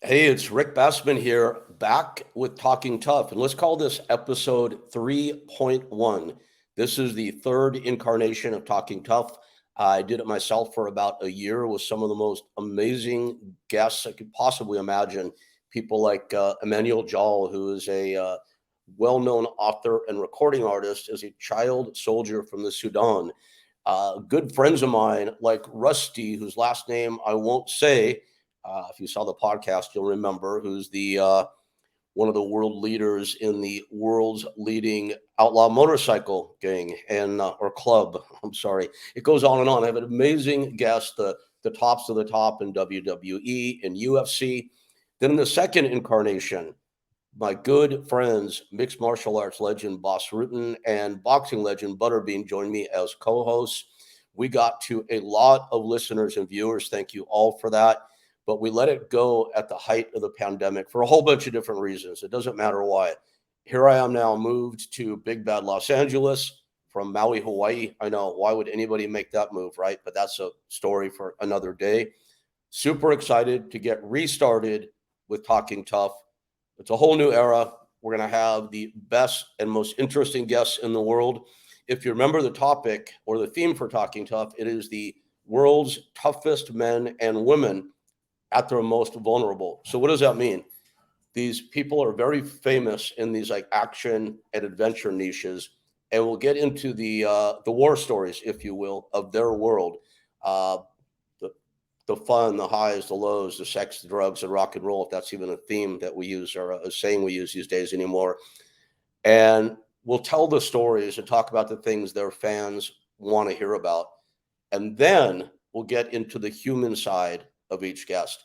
Hey, it's Rick Bassman here, back with Talking Tough. And let's call this episode 3.1. This is the third incarnation of Talking Tough. I did it myself for about a year with some of the most amazing guests I could possibly imagine. People like Emmanuel Jal, who is a well known author and recording artist, as a child soldier from the Sudan. Good friends of mine like Rusty, whose last name I won't say. If you saw the podcast, you'll remember who's the one of the world leaders in the world's leading outlaw motorcycle gang and or club. I'm sorry, it goes on and on. I have an amazing guest, the tops of the top in WWE and UFC. Then in the second incarnation, my good friends, mixed martial arts legend Boss Rutan and boxing legend Butterbean joined me as co-hosts. We got to a lot of listeners and viewers. Thank you all for that. But we let it go at the height of the pandemic for a whole bunch of different reasons. It doesn't matter why. Here I am now, moved to Big Bad Los Angeles from Maui, Hawaii. I know, why would anybody make that move, right? But that's a story for another day. Super excited to get restarted with Talking Tough. It's a whole new era. We're going to have the best and most interesting guests in the world. If you remember the topic or the theme for Talking Tough, it is the world's toughest men and women at their most vulnerable. So what does that mean? These people are very famous in these like action and adventure niches, and we'll get into the war stories, if you will, of their world. Uh, the fun, the highs, the lows, the sex, the drugs, and rock and roll, if that's even a theme that we use or a saying we use these days anymore. And we'll tell the stories and talk about the things their fans want to hear about. And then we'll get into the human side of each guest.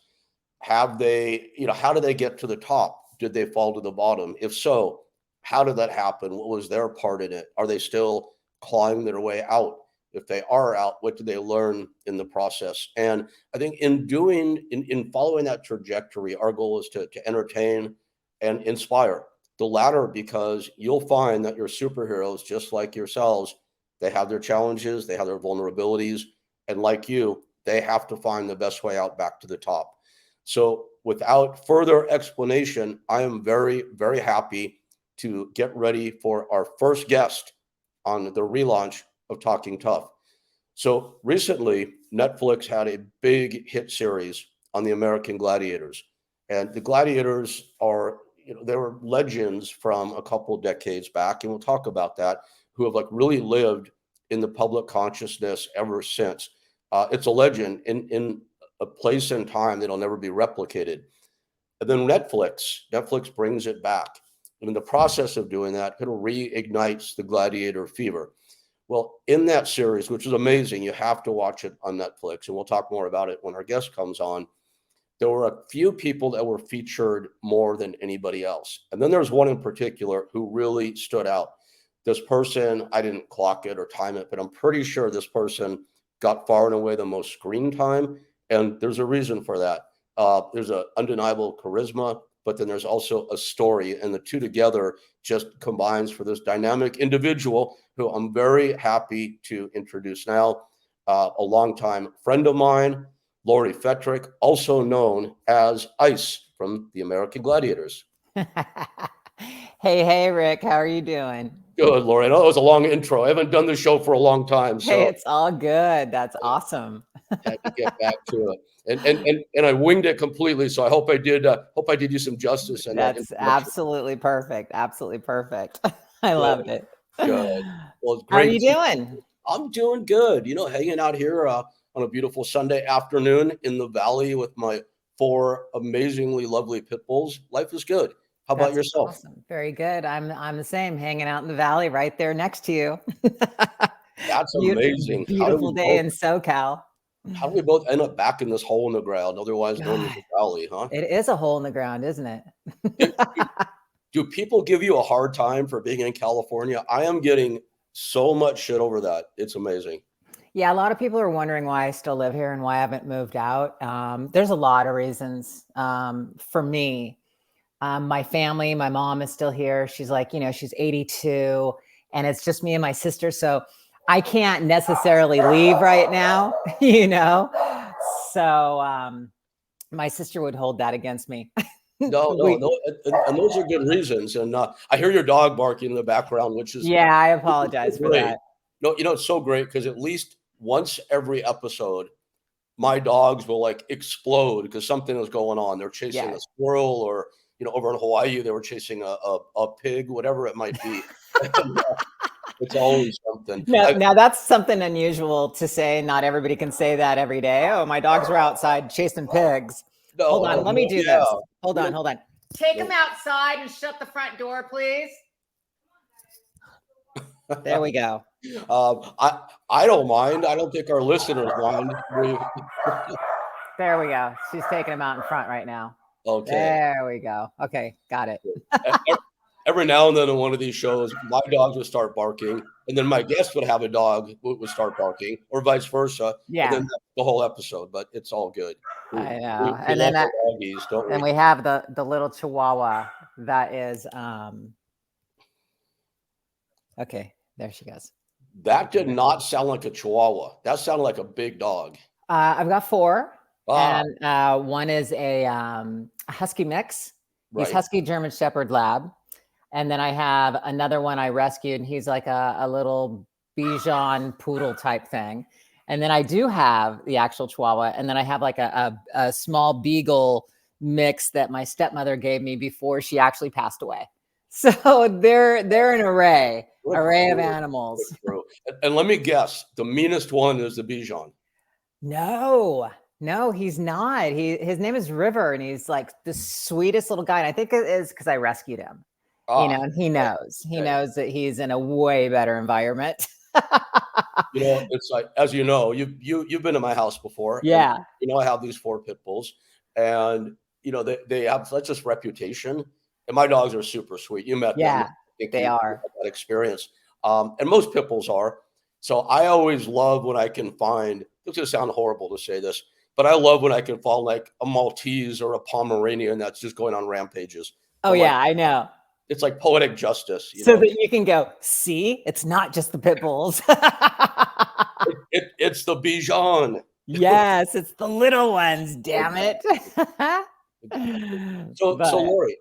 Have they, how did they get to the top? Did they fall to the bottom? If so, how did that happen? What was their part in it? Are they still clawing their way out? If they are out, what did they learn in the process? And I think in following that trajectory, our goal is to entertain and inspire. The latter, because you'll find that your superheroes, just like yourselves, they have their challenges, they have their vulnerabilities, and like you, they have to find the best way out back to the top. So without further explanation, I am very, very happy to get ready for our first guest on the relaunch of Talking Tough. So recently, Netflix had a big hit series on the American Gladiators. And the Gladiators are, they were legends from a couple of decades back, and we'll talk about that, who have like really lived in the public consciousness ever since. It's a legend in a place and time that'll never be replicated. And then Netflix brings it back. And in the process of doing that, it reignites the gladiator fever. Well, in that series, which is amazing, you have to watch it on Netflix, and we'll talk more about it when our guest comes on. There were a few people that were featured more than anybody else. And then there's one in particular who really stood out. This person, I didn't clock it or time it, but I'm pretty sure this person got far and away the most screen time. And there's a reason for that. There's an undeniable charisma, but then there's also a story, and the two together just combines for this dynamic individual who I'm very happy to introduce now, a longtime friend of mine, Lori FETRICK, also known as Ice from the American Gladiators. Hey, Rick, how are you doing? Good, Lori. I know it was a long intro. I haven't done this show for a long time, Hey, so it's all good. That's awesome. had to get back to it. And I winged it completely. So I hope I did you some justice in that That's introduction. absolutely perfect. Absolutely perfect. I Good, loved it. good. Well, it's How are great you to see doing? you. I'm doing good. Hanging out here on a beautiful Sunday afternoon in the valley with my four amazingly lovely pit bulls. Life is good. How about That's yourself? awesome. Very good. I'm the same, hanging out in the valley right there next to you. That's Beau- amazing. Beautiful day in SoCal. How do we both end up back in this hole in the ground, otherwise known as God, the valley, huh? it is a hole in the ground, isn't it? Do, do people give you a hard time for being in California? I am getting so much shit over that. It's amazing. Yeah, a lot of people are wondering why I still live here and why I haven't moved out. There's a lot of reasons. For me, my family, my mom is still here. She's like, she's 82, and it's just me and my sister. So I can't necessarily leave right now, you know? So My sister would hold that against me. No, no, We, no, and those are good reasons. And I hear your dog barking in the background, which is yeah, I so apologize for great. that. No, it's so great because at least once every episode, my dogs will like explode because something is going on. They're chasing a Yeah. squirrel, or over in Hawaii, they were chasing a pig, whatever it might be. And, it's always something. Now that's something unusual to say. Not everybody can say that every day. Oh, my dogs were outside chasing pigs. No, Hold on, no, let me no, do yeah. this. Hold on, No, hold on. Take no. them outside and shut the front door, please. There we go. I don't mind. I don't think our listeners mind. There we go. She's taking them out in front right now. Okay. There we go. Okay, got it. Every now and then in one of these shows, my dogs would start barking, and then my guest would have a dog would start barking, or vice versa, and Yeah, then the whole episode. But it's all good. We, I we, know. we And love then our doggies, don't and we? we have the little Chihuahua that is okay. There she goes. That did not sound like a Chihuahua. That sounded like a big dog. I've got 4, Ah, and one is a Husky mix. He's right. Husky German Shepherd Lab, and then I have another one I rescued, and he's like a little Bichon Poodle type thing. And then I do have the actual Chihuahua, and then I have like a small Beagle mix that my stepmother gave me before she actually passed away. So they're an array What a of crew. animals. What a crew. And let me guess, the meanest one is the Bichon. No, no, he's not. His name is River, and he's like the sweetest little guy. And I think it is because I rescued him, Ah, and he okay, knows. He okay. knows that he's in a way better environment. It's like, as you've been to my house before, and Yeah, I have these 4 pit bulls, and they have such this reputation, and my dogs are super sweet. You met them. yeah, I think they you are. had that experience. And most pit bulls are. So I always love when I can find, it's gonna sound horrible to say this, but I love when I can find like a Maltese or a Pomeranian that's just going on rampages. Oh I'm like, yeah, I know. it's like poetic justice, So that you can go, see, it's not just the pit bulls. It's the Bichon. Yes, it's the little ones, damn it. Exactly. So But Lori,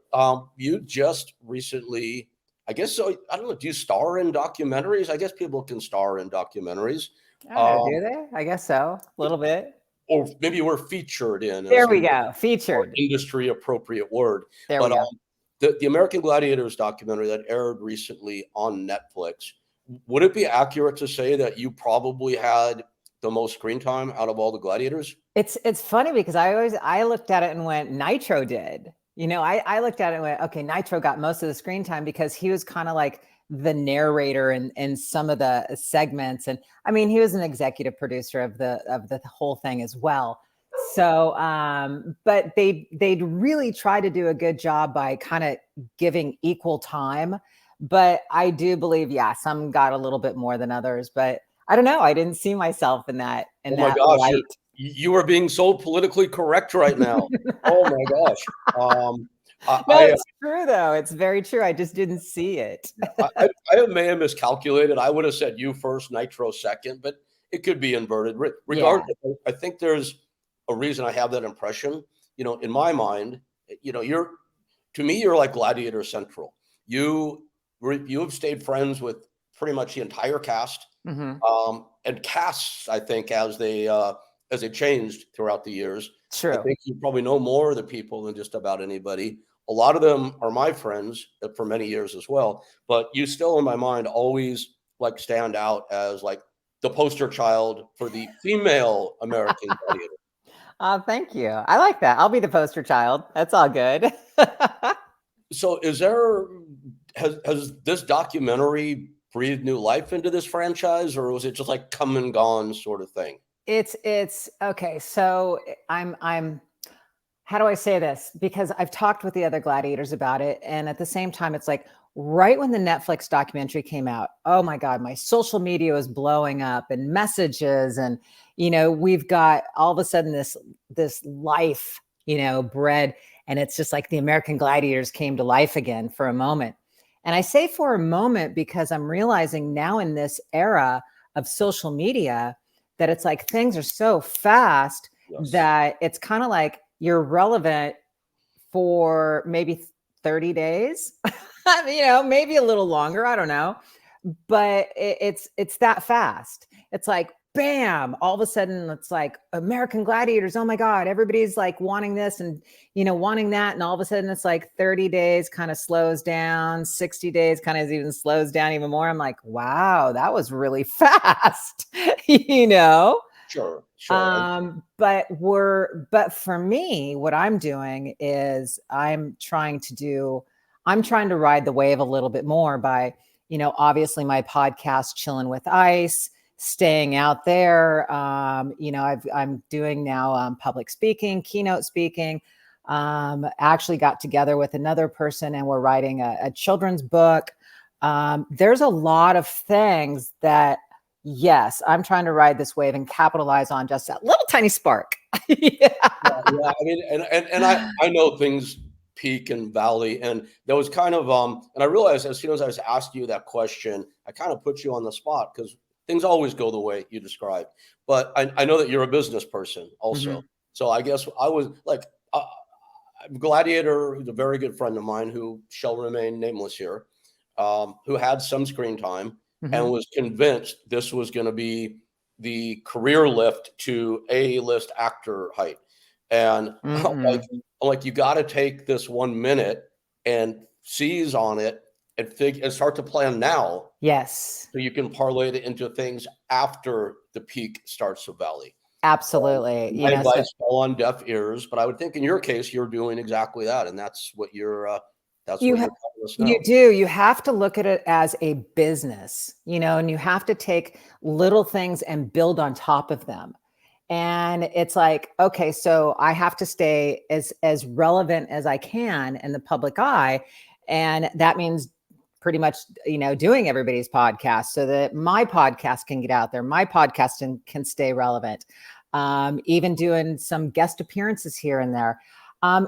you just recently, I guess so. I don't know. Do you star in documentaries? I guess people can star in documentaries, I don't know, um, do they? I guess so. A little bit. or maybe we're featured in There as a we go. more Featured. industry appropriate word. There we But go. the American Gladiators documentary that aired recently on Netflix, would it be accurate to say that you probably had the most screen time out of all the gladiators? It's funny because I looked at it and went, Nitro did. I looked at it and went, okay, Nitro got most of the screen time because he was kind of like the narrator in some of the segments. And I mean, he was an executive producer of the whole thing as well. So but they'd really try to do a good job by kind of giving equal time. But I do believe, yeah, some got a little bit more than others. But I don't know. I didn't see myself in that Oh my gosh, light. you are being so politically correct right now. Oh my gosh. No, it's true though. It's very true. I just didn't see it. I may have miscalculated. I would have said you first, Nitro second, but it could be inverted. Yeah. Regardless, I think there's a reason I have that impression. In my mind, to me, you're like Gladiator Central. You have stayed friends with pretty much the entire cast, Mhm. and casts. I think as they changed throughout the years, I True. think you probably know more of the people than just about anybody. A lot of them are my friends for many years as well, but you still, in my mind, always like stand out as like the poster child for the female American Gladiator. Thank you. I like that. I'll be the poster child. That's all good. So, has this documentary breathed new life into this franchise, or was it just like come and gone sort of thing? It's okay. So I'm how do I say this? Because I've talked with the other gladiators about it. And at the same time, it's like right when the Netflix documentary came out, oh my God, my social media was blowing up and messages. And, we've got all of a sudden this life, bred. And it's just like the American Gladiators came to life again for a moment. And I say for a moment because I'm realizing now in this era of social media that it's like things are so fast Yes. that it's kind of like you're relevant for maybe 30 days, maybe a little longer. I don't know. But it's that fast. It's like, bam, all of a sudden it's like American Gladiators. Oh my God, everybody's like wanting this and, wanting that. And all of a sudden it's like 30 days kind of slows down, 60 days kind of even slows down even more. I'm like, wow, that was really fast, Sure. But for me, what I'm doing is I'm trying to ride the wave a little bit more by, obviously my podcast, Chilling with Ice, staying out there. I'm doing now public speaking, keynote speaking. Actually got together with another person and we're writing a children's book. There's a lot of things that, yes, I'm trying to ride this wave and capitalize on just that little tiny spark. Yeah. I mean, and I know things peak and valley, and there was kind of and I realized as soon as I was asking you that question, I kind of put you on the spot because things always go the way you described. But I know that you're a business person also, so I guess I was like Gladiator, who's a very good friend of mine who shall remain nameless here, who had some screen time and was convinced this was going to be the career lift to A-list actor height. And like you got to take this 1 minute and seize on it and start to plan now. Yes. So you can parlay it into things after the peak starts to valley. Absolutely. My advice fell on deaf ears, but I would think in your case, you're doing exactly that. And that's what you're telling us now. You do. You have to look at it as a business, and you have to take little things and build on top of them. And it's like, okay, so I have to stay as relevant as I can in the public eye. And that means pretty much, doing everybody's podcast so that my podcast can get out there. My podcast can stay relevant. Even doing some guest appearances here and there.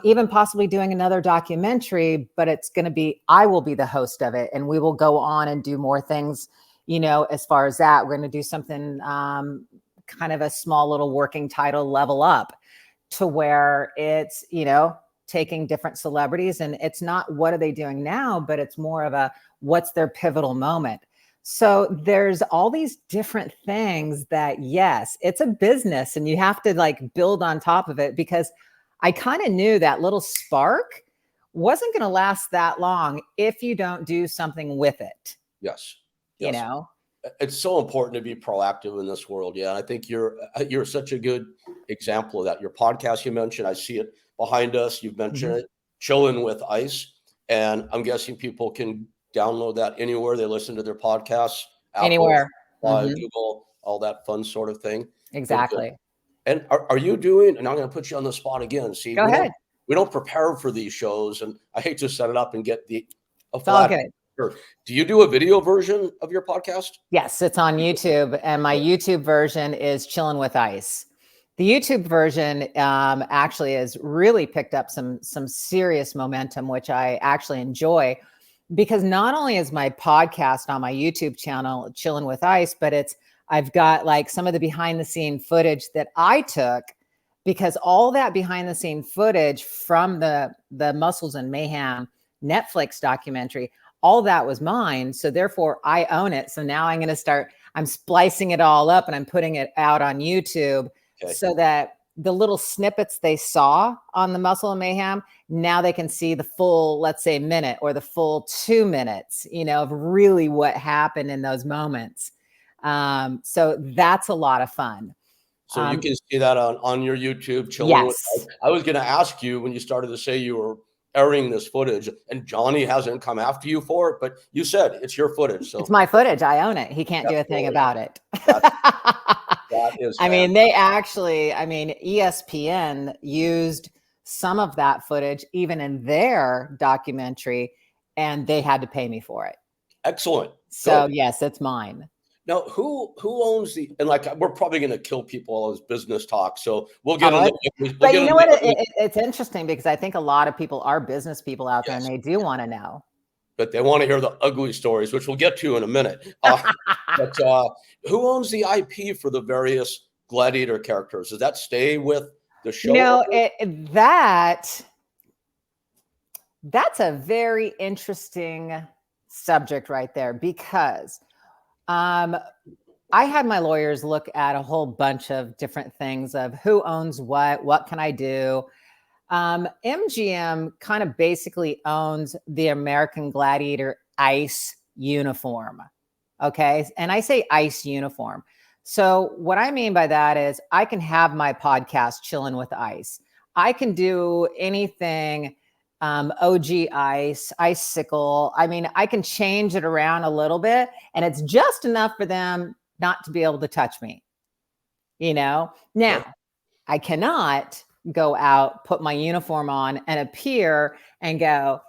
Even possibly doing another documentary, but it's going to be, I will be the host of it and we will go on and do more things, as far as that. We're going to do something kind of a small little working title, Level Up, to where it's, taking different celebrities and it's not what are they doing now, but it's more of a what's their pivotal moment. So there's all these different things that, yes, it's a business and you have to like build on top of it, because I kind of knew that little spark wasn't going to last that long if you don't do something with it. Yes. It's so important to be proactive in this world. Yeah. And I think you're such a good example of that. Your podcast you mentioned, I see it behind us. You've mentioned it, Chilling with Ice. And I'm guessing people can download that anywhere they listen to their podcasts. Apple, anywhere. Google, all that fun sort of thing. Exactly. And are you doing, and I'm going to put you on the spot again. See, Go ahead. We don't prepare for these shows, and I hate to set it up and get a flat. It's all good. Do you do a video version of your podcast? Yes, it's on YouTube, and my YouTube version is Chilling with Ice. The YouTube version actually has really picked up some serious momentum, which I actually enjoy, because not only is my podcast on my YouTube channel, Chilling with Ice, but I've got like some of the behind the scene footage that I took, because all that behind the scene footage from the Muscles and Mayhem Netflix documentary, all that was mine. So therefore I own it. So now I'm splicing it all up and I'm putting it out on YouTube so that the little snippets they saw on the Muscle and Mayhem, now they can see the full, let's say, minute or the full 2 minutes, of really what happened in those moments. So that's a lot of fun. So you can see that on your YouTube. Chilling with Ice. I was going to ask you when you started to say you were airing this footage, and Johnny hasn't come after you for it, but you said it's your footage. So it's my footage. I own it. He can't do a thing about it. That is I mean, ESPN used some of that footage even in their documentary, and they had to pay me for it. Excellent. So yes, it's mine. Now, who owns and like, we're probably going to kill people all this business talk. So we'll get into it. But you know what? It's interesting because I think a lot of people are business people out there and they do want to know. But they want to hear the ugly stories, which we'll get to in a minute. But who owns the IP for the various Gladiator characters? Does that stay with the show? That's a very interesting subject right there, because I had my lawyers look at a whole bunch of different things of who owns what can I do. MGM kind of basically owns the American Gladiator ICE uniform. Okay. And I say ICE uniform. So what I mean by that is I can have my podcast Chilling with ICE. I can do anything, OG ICE, icicle. I mean, I can change it around a little bit, and it's just enough for them not to be able to touch me. Now, I cannot go out, put my uniform on, and appear and go,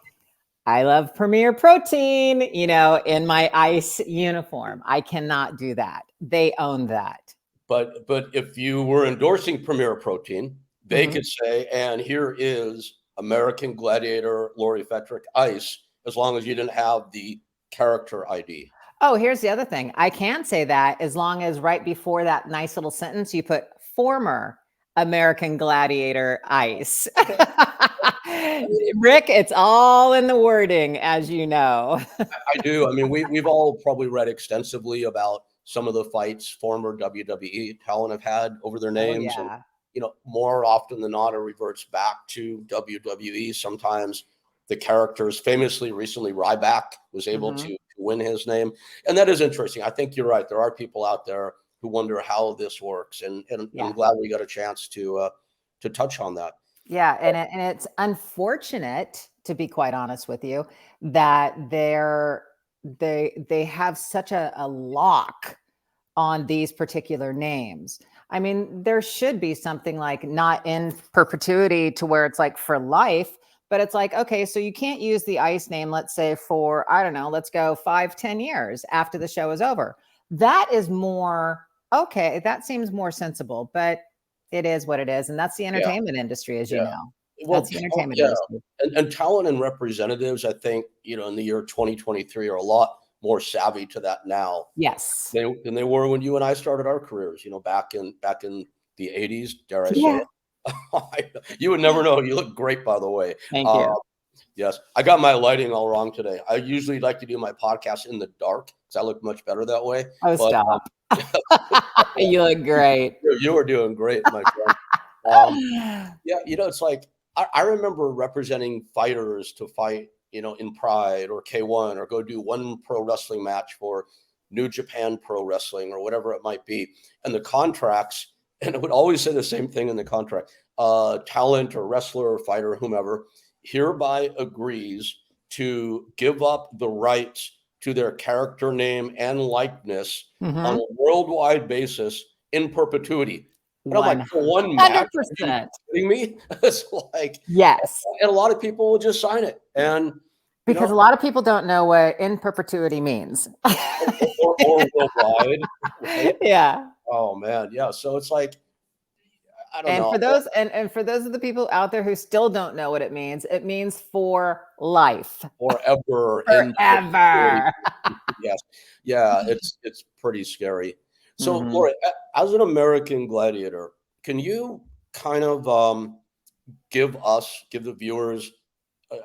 I love Premier Protein, in my ICE uniform. I cannot do that. They own that. But if you were endorsing Premier Protein, they could say, and here is American Gladiator Lori FETRICK ICE, as long as you didn't have the character ID. Oh, here's the other thing. I can say that as long as right before that nice little sentence, you put former American Gladiator ICE. Rick, it's all in the wording, as you know. I do. I mean, we've all probably read extensively about some of the fights former WWE talent have had over their names. Oh, yeah. And, more often than not, it reverts back to WWE. Sometimes the characters, famously recently, Ryback was able to win his name. And that is interesting. I think you're right. There are people out there who wonder how this works. And I'm glad we got a chance to touch on that. Yeah. And it's unfortunate, to be quite honest with you, that they have such a lock on these particular names. I mean, there should be something like not in perpetuity to where it's like for life, but it's like, okay, so you can't use the ICE name, let's say for, I don't know, let's go 5-10 years after the show is over. That is more, okay, that seems more sensible, but it is what it is. And that's the entertainment industry, as you know. Well, that's the entertainment industry. And talent and representatives, I think, in the year 2023 are a lot more savvy to that now. Yes. Than they were when you and I started our careers, back in the 80s, dare I say it. You would never know. You look great, by the way. Thank you. Yes. I got my lighting all wrong today. I usually like to do my podcast in the dark because I look much better that way. Oh, stop. You look great. You are doing great, my friend. It's like, I remember representing fighters to fight, in Pride or K1 or go do one pro wrestling match for New Japan Pro Wrestling or whatever it might be. And the contracts, and it would always say the same thing in the contract, talent or wrestler or fighter, whomever, hereby agrees to give up the rights to their character name and likeness on a worldwide basis in perpetuity. And I'm like, for one match, are you kidding me? It's like, yes. And a lot of people will just sign it. And because a lot of people don't know what in perpetuity means. or worldwide. Right? Yeah. Oh man. Yeah. So it's like, I don't know. For those and for those of the people out there who still don't know what it means for life. Forever. Forever. Yes. Yeah. It's pretty scary. So, Laura, as an American Gladiator, can you kind of give the viewers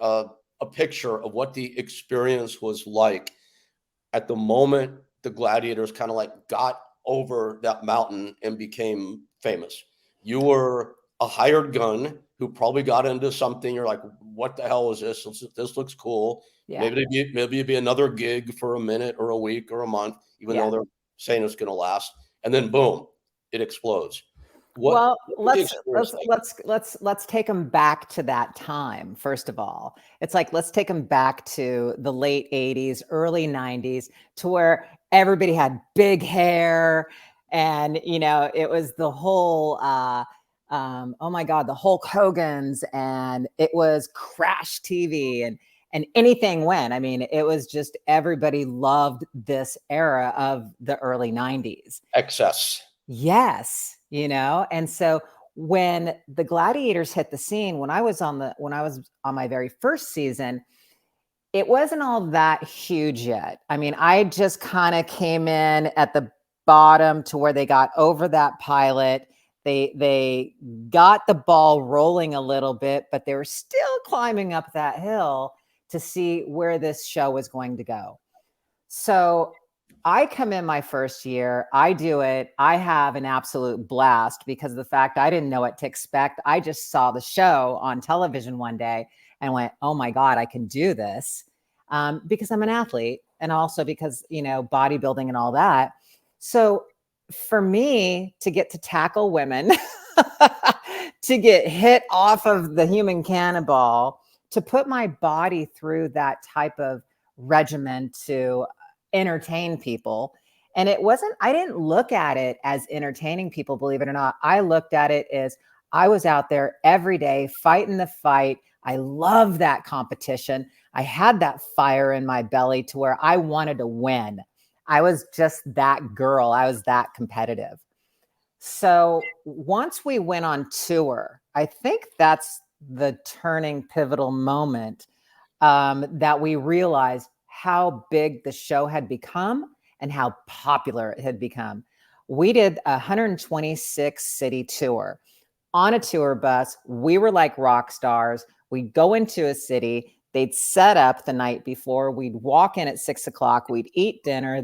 a picture of what the experience was like at the moment the Gladiators kind of like got over that mountain and became famous? You were a hired gun who probably got into something. You're like, what the hell is this? This looks cool. Yeah. Maybe it'd be another gig for a minute or a week or a month, even though they're saying it's going to last. And then boom, it explodes. Let's take them back to that time. First of all, it's like, let's take them back to the late 80s, early 90s, to where everybody had big hair. And, it was the whole, oh my God, the Hulk Hogan's, and it was Crash TV and anything went. I mean, it was just, everybody loved this era of the early 90s. Excess. Yes. And so when the Gladiators hit the scene, when I was on my very first season, it wasn't all that huge yet. I mean, I just kind of came in at the bottom to where they got over that pilot. They got the ball rolling a little bit, but they were still climbing up that hill to see where this show was going to go. So I come in my first year, I do it. I have an absolute blast because of the fact I didn't know what to expect. I just saw the show on television one day and went, oh my God, I can do this, because I'm an athlete and also because, bodybuilding and all that. So for me to get to tackle women, to get hit off of the human cannonball, to put my body through that type of regimen to entertain people. And I didn't look at it as entertaining people, believe it or not. I looked at it as I was out there every day fighting the fight. I love that competition. I had that fire in my belly to where I wanted to win. I was just that girl. I was that competitive. So once we went on tour, I think that's the turning pivotal moment, that we realized how big the show had become and how popular it had become. We did a 126 city tour on a tour bus. We were like rock stars. We'd go into a city. They'd set up the night before. We'd walk in at 6 o'clock. We'd eat dinner.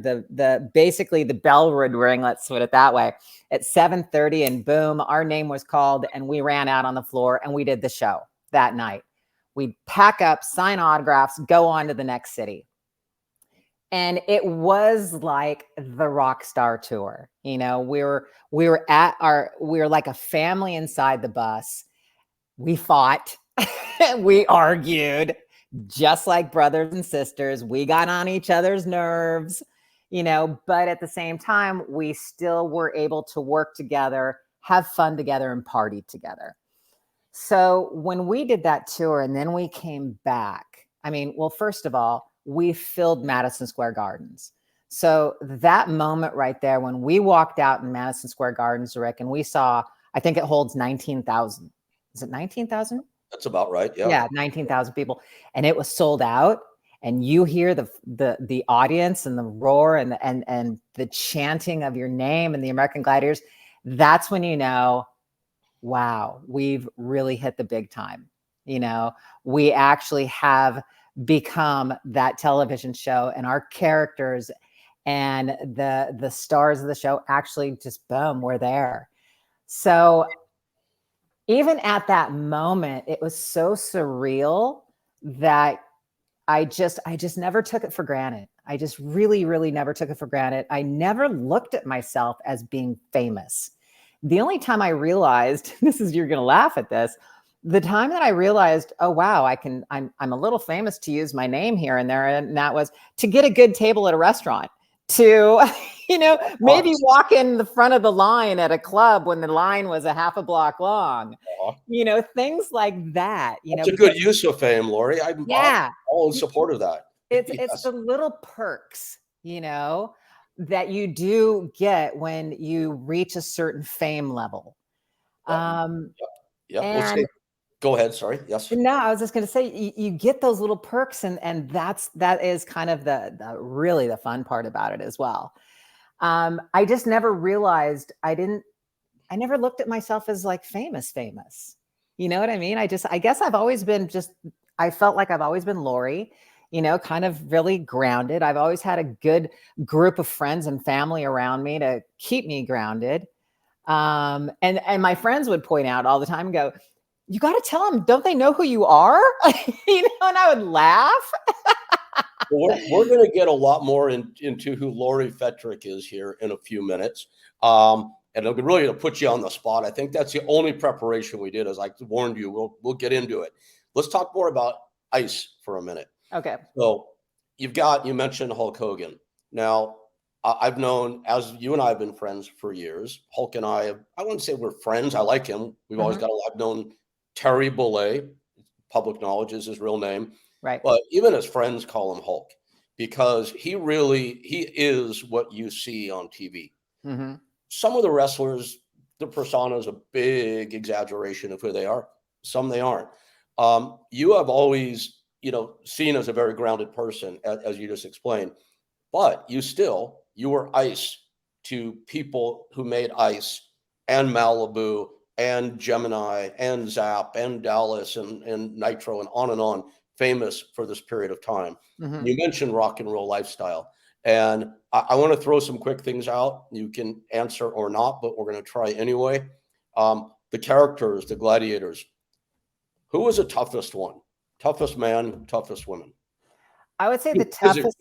Basically the bell would ring. Let's put it that way. At 7:30, and boom, our name was called, and we ran out on the floor and we did the show that night. We'd pack up, sign autographs, go on to the next city. And it was like the rock star tour. We were like a family inside the bus. We fought, we argued, just like brothers and sisters. We got on each other's nerves, but at the same time, we still were able to work together, have fun together, and party together. So when we did that tour and then we came back, first of all, we filled Madison Square Gardens. So that moment right there, when we walked out in Madison Square Gardens, Rick, and we saw, I think it holds 19,000. Is it 19,000? That's about right. Yeah. Yeah, 19,000 people. And it was sold out. And you hear the audience and the roar and the chanting of your name and the American Gladiators. That's when wow, we've really hit the big time. We actually have become that television show, and our characters and the stars of the show actually just boom, we're there. So even at that moment, it was so surreal that I just never took it for granted. I just really, really never took it for granted. I never looked at myself as being famous. The only time I realized, you're going to laugh at this, the time that I realized, oh, wow, I'm a little famous to use my name here and there. And that was to get a good table at a restaurant, to, maybe walk in the front of the line at a club when the line was a half a block long, things like that. It's a good use of fame, Lori. I'm all in support of that. It's the little perks, that you do get when you reach a certain fame level. Yeah. Go ahead. Sorry. Yes. No, I was just going to say you get those little perks, and that is kind of the really the fun part about it as well. I just never realized I never looked at myself as like famous. You know what I mean? I guess I've always been I felt like I've always been Lori, kind of really grounded. I've always had a good group of friends and family around me to keep me grounded. And my friends would point out all the time and go, you got to tell them, don't they know who you are? And I would laugh. We're going to get a lot more into who Lori FETRICK is here in a few minutes. And I'm really going to put you on the spot. I think that's the only preparation we did, as I warned you. We'll get into it. Let's talk more about ice for a minute. Okay. So you mentioned Hulk Hogan. Now, I've known, as you and I have been friends for years. Hulk and I wouldn't say we're friends. I like him. We've always got I've known Terry Bollea, public knowledge is his real name. Right. But even his friends call him Hulk because he is what you see on TV. Mm-hmm. Some of the wrestlers, the persona is a big exaggeration of who they are. Some they aren't. You have always, seen as a very grounded person, as you just explained, but you were ice to people who made ice and Malibu and Gemini and Zap and Dallas and Nitro and on, famous for this period of time. Mhm. You mentioned rock and roll lifestyle. And I want to throw some quick things out. You can answer or not, but we're going to try anyway. The characters, the gladiators. Who was the toughest one? Toughest man, toughest woman? I would say the toughest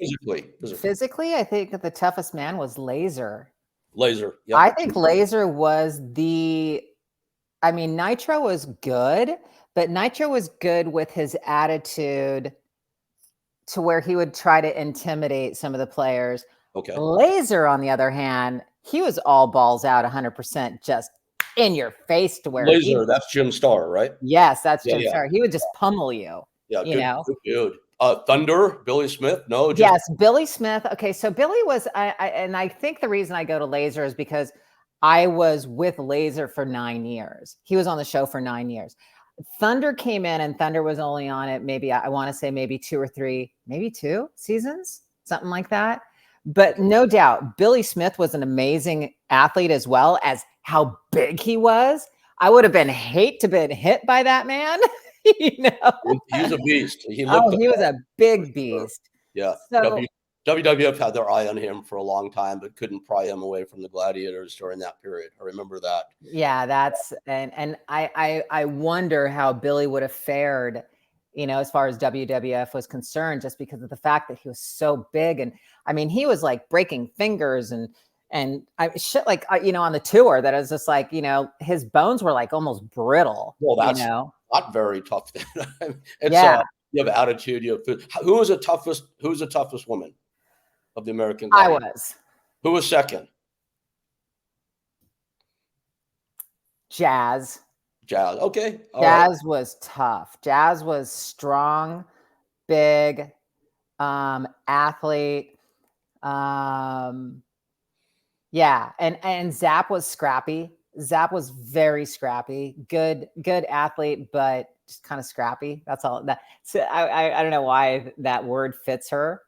Physically. I think that the toughest man was Laser. Laser. Yep. I think Laser was I mean, Nitro was good, but Nitro was good with his attitude to where he would try to intimidate some of the players. Okay. Laser, on the other hand, he was all balls out 100%, just in your face to where Laser, that's Jim Starr, right? Yes, that's Yeah, Jim yeah. Starr. He would just pummel you. Yeah, You know? good dude. Thunder, Billy Smith? No, just Yes, Billy Smith. Okay, so Billy was, and I think the reason I go to Laser is because I was with Laser for 9 years. He was on the show for 9 years. Thunder came in, and Thunder was only on it maybe, I want to say maybe 2 or 3, maybe 2 seasons, something like that. But no doubt, Billy Smith was an amazing athlete as well as how big he was. I would have been hate to been hit by that man. You know? he was a beast. He was a big beast. Yeah. So WWF had their eye on him for a long time, but couldn't pry him away from the Gladiators during that period. I remember that. yeah, that's and I wonder how Billy would have fared, you know, as far as WWF was concerned, just because of the fact that he was so big. And I mean, he was like breaking fingers and I shit like you know, on the tour that is just like, you know, his bones were like almost brittle. Well, that's you know? not very tough. It's Yeah. you have attitude. You have who was the toughest? Who's the toughest woman of the American I Gladiators? was. Who was second? Jazz. Jazz. Okay. All right. Jazz was tough. Jazz was strong, big, athlete. Yeah, and Zap was scrappy. Zap was very scrappy. Good athlete, but just kind of scrappy. That's all. That so I don't know why that word fits her.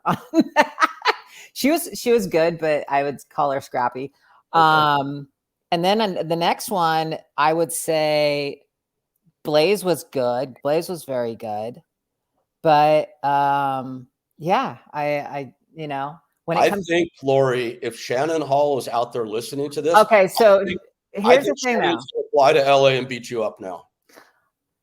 She was good, but I would call her scrappy. Okay. And then on the next one, I would say Blaze was good. Blaze was very good. But yeah, I you know, when it I comes think, Lori, if Shannon Hall is out there listening to this, Okay, so I here's the think thing Shannon though. should fly to LA and beat you up now.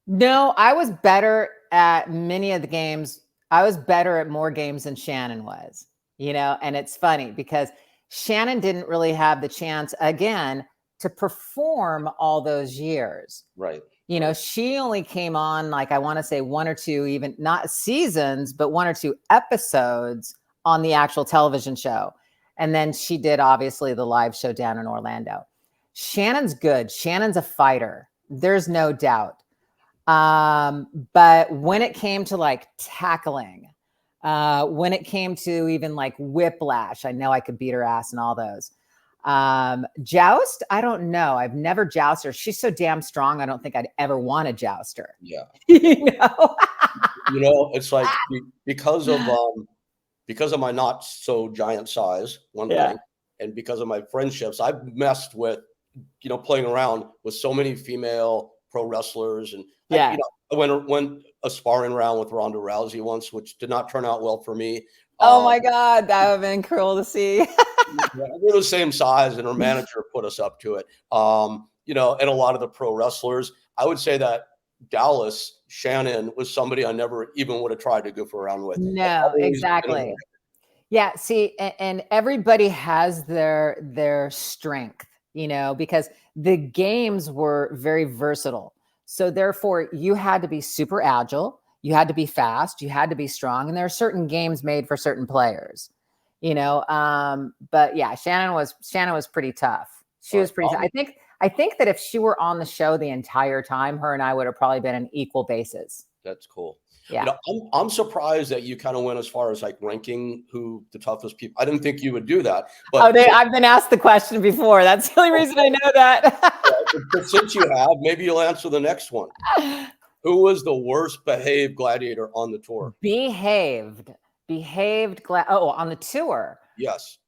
No, I was better at many of the games. I was better at more games than Shannon was, you know, and it's funny because Shannon didn't really have the chance again to perform all those years. Right. You know, she only came on like I want to say 1 or 2, even not seasons, but 1 or 2 episodes on the actual television show. And then she did obviously the live show down in Orlando. Shannon's good. Shannon's a fighter. There's no doubt. But when it came to like tackling, when it came to even like whiplash, I know I could beat her ass and all those. Joust, I don't know. I've never jousted her. She's so damn strong. I don't think I'd ever want to joust her. Yeah. You know? You know, it's like because of my not so giant size, one Yeah. thing, and because of my friendships, I've messed with, you know, playing around with so many female pro wrestlers, and Yeah. I went a sparring round with Ronda Rousey once, which did not turn out well for me. Oh my God, that would have been cruel to see. We're the same size, and her manager put us up to it. You know, and a lot of the pro wrestlers, I would say that Dallas Shannon was somebody I never even would have tried to goof around with. No, exactly. Yeah, see, and everybody has their strength, you know, because the games were very versatile. So therefore, you had to be super agile, you had to be fast, you had to be strong, and there are certain games made for certain players, you know. But yeah, Shannon was pretty tough. She was pretty tough. I think that if she were on the show the entire time, her and I would have probably been an equal basis. That's cool. Yeah. You know, I'm surprised that you kind of went as far as like ranking who the toughest people. I didn't think you would do that. But I've been asked the question before. That's the only reason I know that. But since you have, maybe you'll answer the next one. Who was the worst behaved gladiator on the tour? Behaved. On the tour. Yes.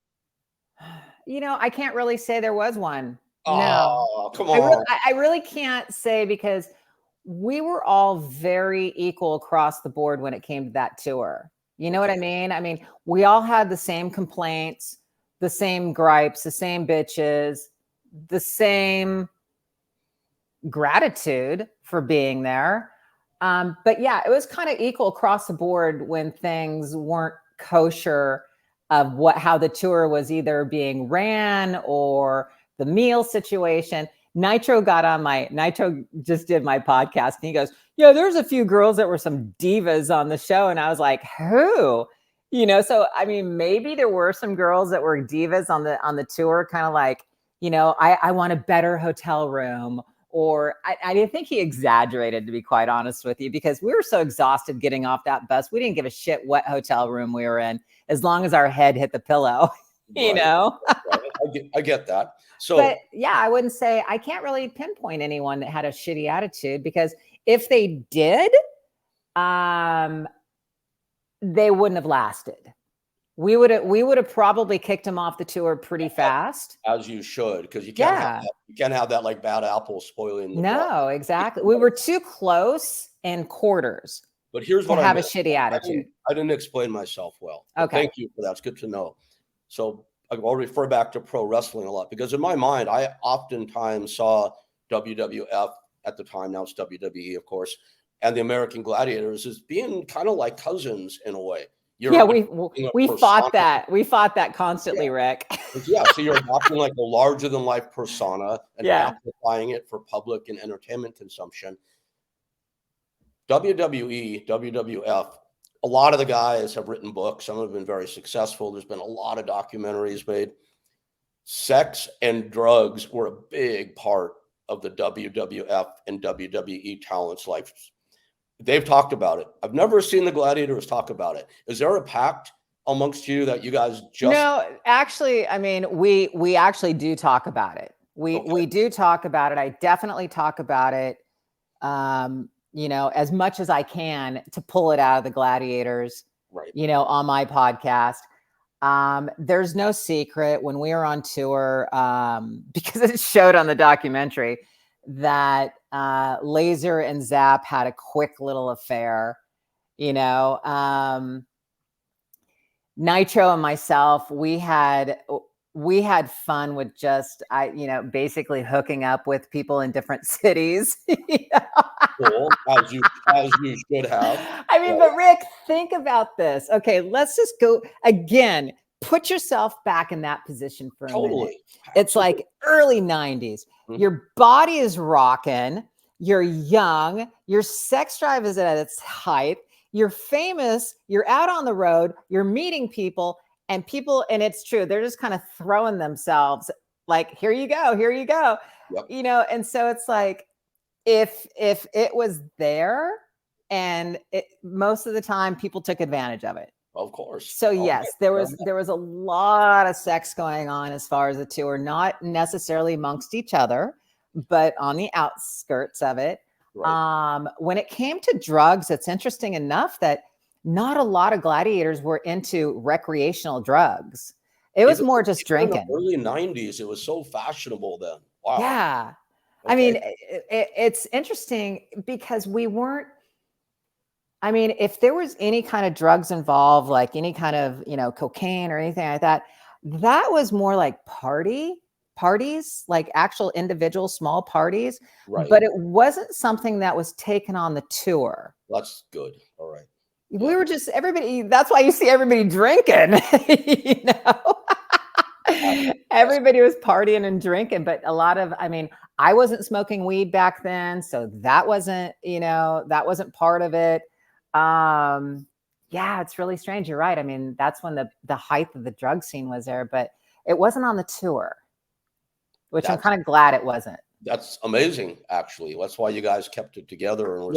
You know, I can't really say there was one. No. Oh, come on. I really can't say because we were all very equal across the board when it came to that tour. You know what I mean? I mean, we all had the same complaints, the same gripes, the same bitches, the same gratitude for being there. But yeah, it was kind of equal across the board when things weren't kosher of how the tour was either being ran or the meal situation. Nitro just did my podcast and he goes, yeah, there's a few girls that were some divas on the show. And I was like, who? So I mean, maybe there were some girls that were divas on the tour, kind of like, I want a better hotel room, or I think he exaggerated, to be quite honest with you, because we were so exhausted getting off that bus. We didn't give a shit what hotel room we were in, as long as our head hit the pillow, Right. I get that. So, but yeah, I wouldn't say, I can't really pinpoint anyone that had a shitty attitude, because if they did, they wouldn't have lasted. We would have probably kicked him off the tour pretty fast. as you should, because you can't have that like bad apple spoiling the No, exactly. We were too close in quarters. But here's to what have I a shitty attitude. I didn't explain myself well. Okay. Thank you for that. It's good to know. So I'll refer back to pro wrestling a lot, because in my mind, I oftentimes saw WWF at the time, now it's WWE, of course, and the American Gladiators as being kind of like cousins in a way. We fought that. We fought that constantly, Rick. Yeah, so you're adopting like a larger than life persona and amplifying it for public and entertainment consumption. WWE, WWF, a lot of the guys have written books. Some have been very successful. There's been a lot of documentaries made. Sex and drugs were a big part of the WWF and WWE talents' lives. They've talked about it. I've never seen the Gladiators talk about it. Is there a pact amongst you that you guys just... No, actually, I mean, we actually do talk about it. We do talk about it. I definitely talk about it, as much as I can to pull it out of the Gladiators, right, on my podcast. There's no secret when we were on tour, because it showed on the documentary that Laser and Zap had a quick little affair. Nitro and myself, we had fun with just basically hooking up with people in different cities. Cool, as you should have. I mean, but Rick, think about this. Okay, let's just go again. Put yourself back in that position for a minute. It's like early 90s. Your body is rocking. You're young. Your sex drive is at its height. You're famous. You're out on the road. You're meeting people, and it's true. They're just kind of throwing themselves like, here you go, here you go. Yep. And so it's like, if it was there, and most of the time people took advantage of it. Of course. So yes, there was a lot of sex going on as far as the tour, not necessarily amongst each other, but on the outskirts of it. Right. When it came to drugs, it's interesting enough that not a lot of gladiators were into recreational drugs. It was more just drinking. In the early 90s, it was so fashionable then. Wow. Yeah. Okay. I mean, it's interesting because we weren't, I mean, if there was any kind of drugs involved, like any kind of, cocaine or anything like that, that was more like parties, like actual individual small parties. Right. But it wasn't something that was taken on the tour. That's good. All right. We were just everybody. That's why you see everybody drinking, Everybody was partying and drinking, but a lot of, I mean, I wasn't smoking weed back then. So that wasn't, that wasn't part of it. Yeah, it's really strange. You're right. I mean, that's when the height of the drug scene was there, but it wasn't on the tour, which I'm kind of glad it wasn't. That's amazing, actually. That's why you guys kept it together and were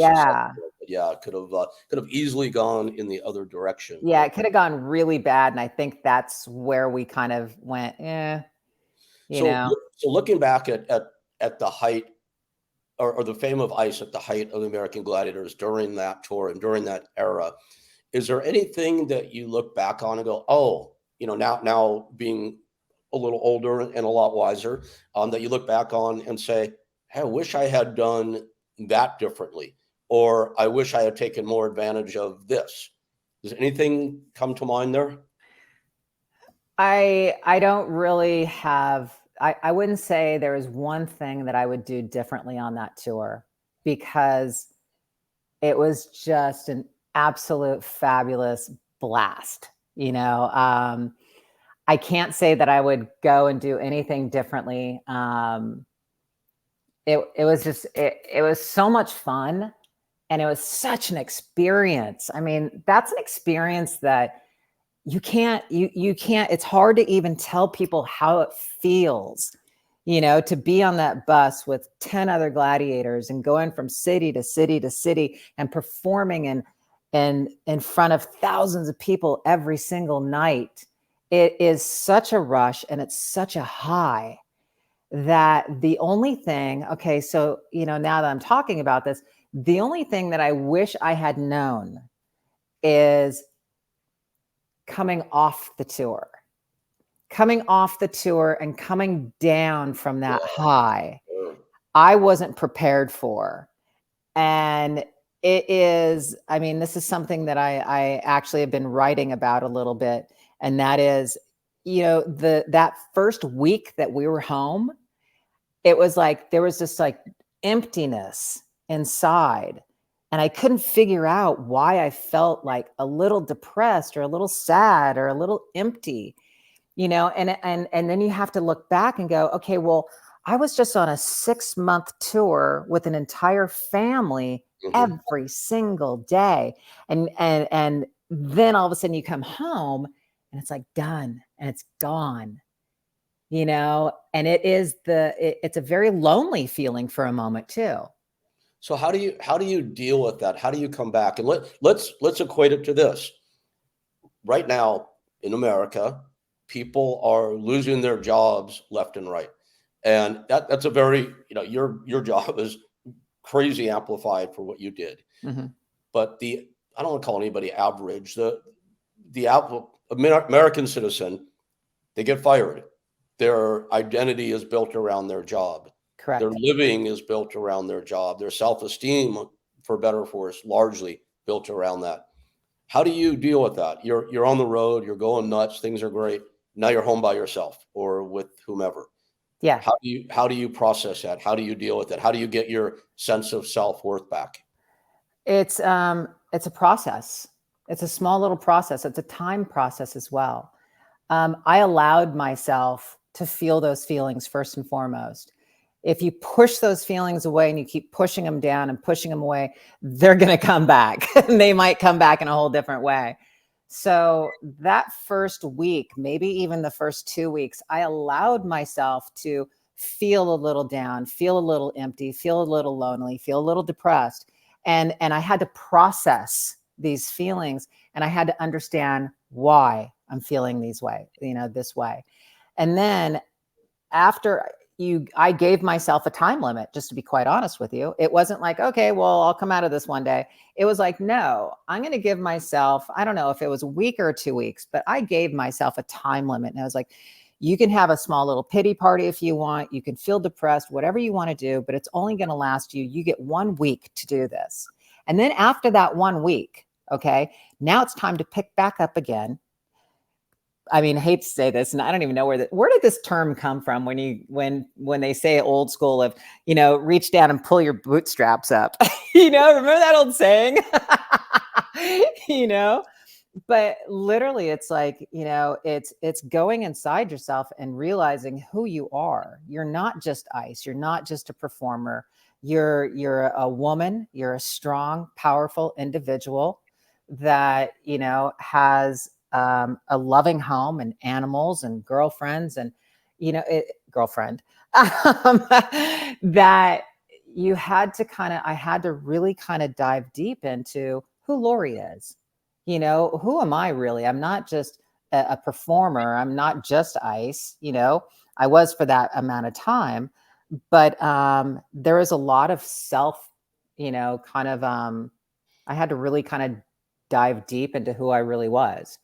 it could have easily gone in the other direction. Yeah, it could have gone really bad, and I think that's where we kind of went, So looking back at the height or the fame of Ice at the height of the American Gladiators during that tour and during that era, is there anything that you look back on and go, oh, now being a little older and a lot wiser, that you look back on and say, hey, I wish I had done that differently, or I wish I had taken more advantage of this? Does anything come to mind there? I don't really have, I wouldn't say there is one thing that I would do differently on that tour, because it was just an absolute fabulous blast. I can't say that I would go and do anything differently. It was just, it was so much fun, and it was such an experience. I mean, that's an experience that you can't, it's hard to even tell people how it feels, to be on that bus with 10 other gladiators and going from city to city to city and performing in front of thousands of people every single night. It is such a rush, and it's such a high, that the only thing, okay, so, now that I'm talking about this, the only thing that I wish I had known is coming off the tour and coming down from that high. I wasn't prepared for. And it is, I mean, this is something that I actually have been writing about a little bit. And that is, that first week that we were home, it was like, there was this like emptiness inside. And I couldn't figure out why I felt like a little depressed or a little sad or a little empty, and then you have to look back and go, okay, well, I was just on a 6-month tour with an entire family every single day. And then all of a sudden you come home and it's like done and it's gone, and it's a very lonely feeling for a moment too. So how do you deal with that? How do you come back? And let's equate it to this. Right now in America, people are losing their jobs left and right. And that's a very, your job is crazy amplified for what you did. But I don't want to call anybody average. The American citizen, they get fired. Their identity is built around their job. Correct. Their living is built around their job. Their self-esteem, for better or for worse, largely built around that. How do you deal with that? You're on the road, you're going nuts, things are great. Now you're home by yourself or with whomever. Yeah. How do you process that? How do you deal with it? How do you get your sense of self-worth back? It's a process. It's a small little process. It's a time process as well. I allowed myself to feel those feelings first and foremost. If you push those feelings away and you keep pushing them down and pushing them away, they're going to come back. They might come back in a whole different way. So that first week, maybe even the first 2 weeks, I allowed myself to feel a little down, feel a little empty, feel a little lonely, feel a little depressed. And I had to process these feelings, and I had to understand why I'm feeling this way. And then after I gave myself a time limit, just to be quite honest with you. It wasn't like, okay, well, I'll come out of this one day. It was like, no, I'm going to give myself, I don't know if it was a week or 2 weeks, but I gave myself a time limit. And I was like, you can have a small little pity party if you want. You can feel depressed, whatever you want to do, but it's only going to last you. You get 1 week to do this. And then after that 1 week, okay, now it's time to pick back up again. I mean, I hate to say this, and I don't even know where did this term come from when they say old school of, reach down and pull your bootstraps up, remember that old saying, but literally it's like, it's going inside yourself and realizing who you are. You're not just ice. You're not just a performer. You're a woman. You're a strong, powerful individual that, has a loving home and animals and girlfriends and, girlfriend, that I had to really kind of dive deep into who Lori is. Who am I really? I'm not just a performer. I'm not just ice. I was for that amount of time, but there is a lot of self, I had to really kind of dive deep into who I really was.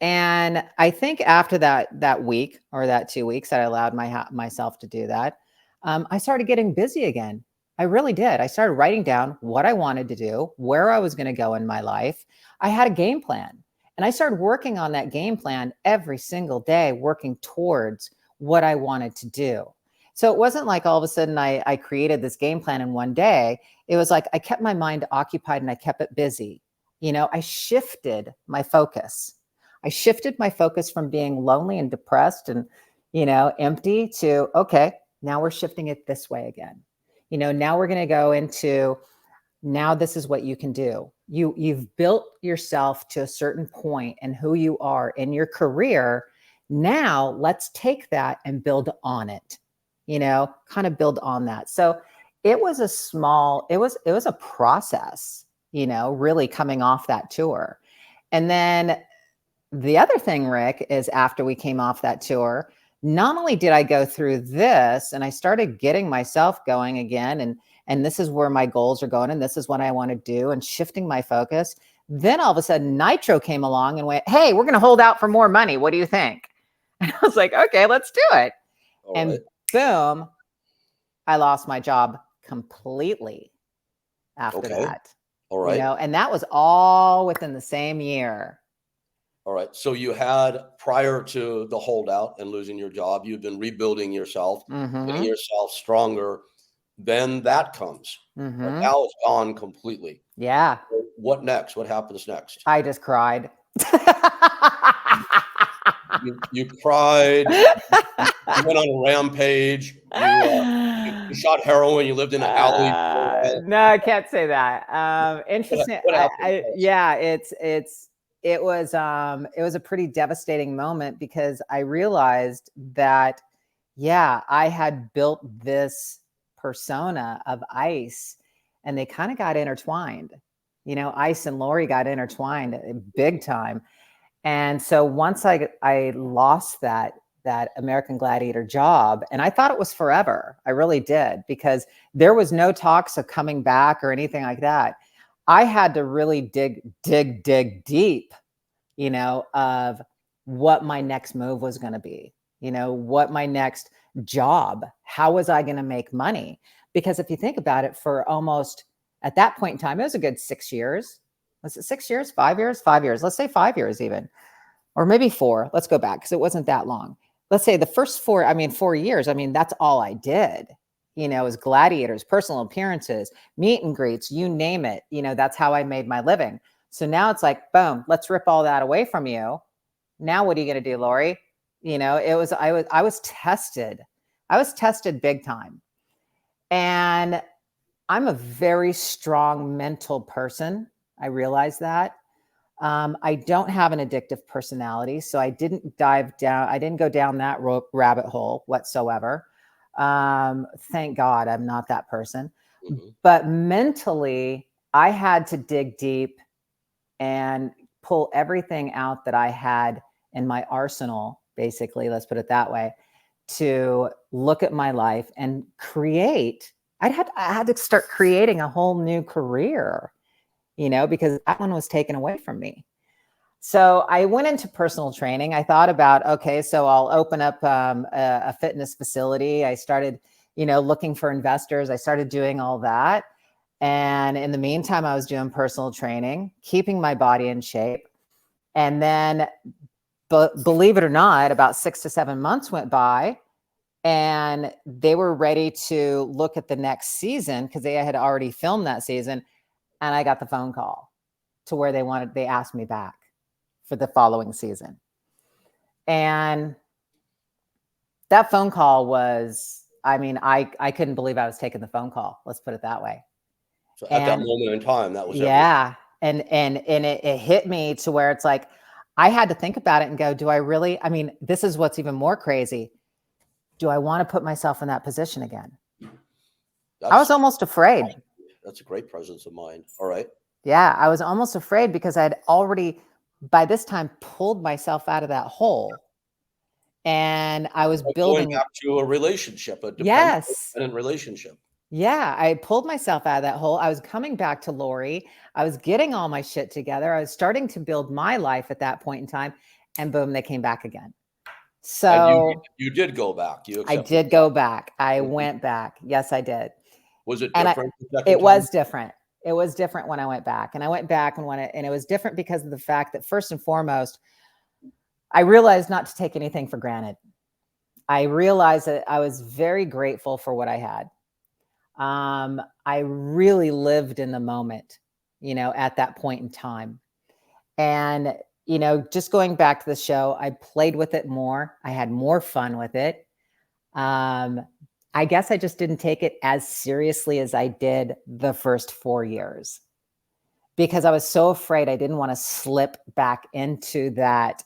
And I think after that week or that 2 weeks that I allowed myself to do that, I started getting busy again. I really did. I started writing down what I wanted to do, where I was going to go in my life. I had a game plan, and I started working on that game plan every single day, working towards what I wanted to do. So it wasn't like all of a sudden I created this game plan in one day. It was like I kept my mind occupied and I kept it busy. I shifted my focus. I shifted my focus from being lonely and depressed and, empty to, okay, now we're shifting it this way again. Now we're going to go into, now this is what you can do. You've built yourself to a certain point and who you are in your career. Now let's take that and build on it, kind of build on that. So it was a process, really coming off that tour. And then the other thing, Rick, is after we came off that tour, not only did I go through this and I started getting myself going again, and this is where my goals are going, and this is what I want to do, and shifting my focus. Then all of a sudden Nitro came along and went, hey, we're going to hold out for more money. What do you think? And I was like, okay, let's do it. All and right. boom, I lost my job completely after that. All right. And that was all within the same year. All right. So you had, prior to the holdout and losing your job, you've been rebuilding yourself, getting yourself stronger. Then that comes. But now it's gone completely. Yeah. So what next? What happens next? I just cried. You cried. You went on a rampage. You shot heroin. You lived in an alley. No, I can't say that. Interesting. What happened? Yeah, it was a pretty devastating moment because I realized that, yeah, I had built this persona of Ice, and they kind of got intertwined. Ice and Lori got intertwined big time. And so once I lost that American Gladiator job, and I thought it was forever. I really did, because there was no talks of coming back or anything like that. I had to really dig deep, of what my next move was going to be, what my next job, how was I going to make money? Because if you think about it, for almost, at that point in time, it was a good 6 years. Was it 6 years, 5 years, 5 years? Let's say 5 years even, or maybe 4. Let's go back, because it wasn't that long. Let's say the first 4 years. That's all I did, was gladiators, personal appearances, meet and greets, you name it. That's how I made my living. So now it's like, boom, let's rip all that away from you. Now what are you going to do, Lori? I was tested. I was tested big time. And I'm a very strong mental person. I realize that. I don't have an addictive personality, so I didn't go down that rabbit hole whatsoever. Thank God I'm not that person. But mentally, I had to dig deep and pull everything out that I had in my arsenal, basically, let's put it that way, to look at my life and create. I had to start creating a whole new career, because that one was taken away from me. So I went into personal training. I thought about, okay, so I'll open up a fitness facility. I started, looking for investors. I started doing all that. And in the meantime, I was doing personal training, keeping my body in shape. And then, believe it or not, about 6 to 7 months went by, and they were ready to look at the next season because they had already filmed that season. And I got the phone call to where they asked me back for the following season. And that phone call was, I couldn't believe I was taking the phone call. Let's put it that way. So at that moment in time, that was yeah. Everything. And it hit me to where it's like, I had to think about it and go, do I really, this is what's even more crazy. Do I want to put myself in that position again? I was almost afraid. That's a great presence of mind. All right. Yeah. I was almost afraid because I'd already, by this time, pulled myself out of that hole. And I was building going back to a relationship, a dependent relationship. Yeah, I pulled myself out of that hole. I was coming back to Lori. I was getting all my shit together. I was starting to build my life at that point in time. and boom, they came back again. And So you did go back. You I accepted did that. go back. I Mhm. went back. Yes, I did. Was it And different the second it time? was different. It was different when I went back. And I went back and it was different because of the fact that first and foremost, I realized not to take anything for granted. I realized that I was very grateful for what I had. I really lived in the moment, at that point in time. And, just going back to the show, I played with it more. I had more fun with it. Um, I guess I just didn't take it as seriously as I did the first 4 years because I was so afraid I didn't want to slip back into that,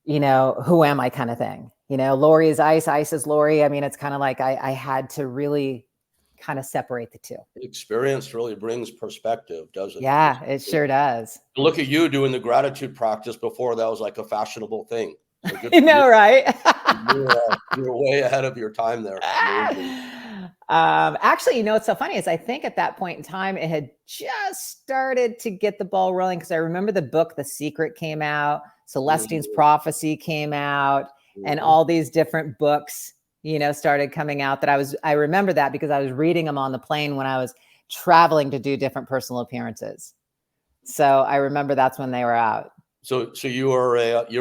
who am I kind of thing. Lori is ice, ice is Lori. I mean, it's kind of like I had to really kind of separate the two. Experience really brings perspective, doesn't it? Yeah, it sure does. Look at you doing the gratitude practice before that was like a fashionable thing. So good You for you. know, right? You're way ahead of your time there. Amazing. Actually, what's so funny is I think at that point in time, it had just started to get the ball rolling because I remember the book, The Secret, came out, Celestine's Prophecy came out, and all these different books, started coming out that I remember that because I was reading them on the plane when I was traveling to do different personal appearances. So I remember that's when they were out. So you're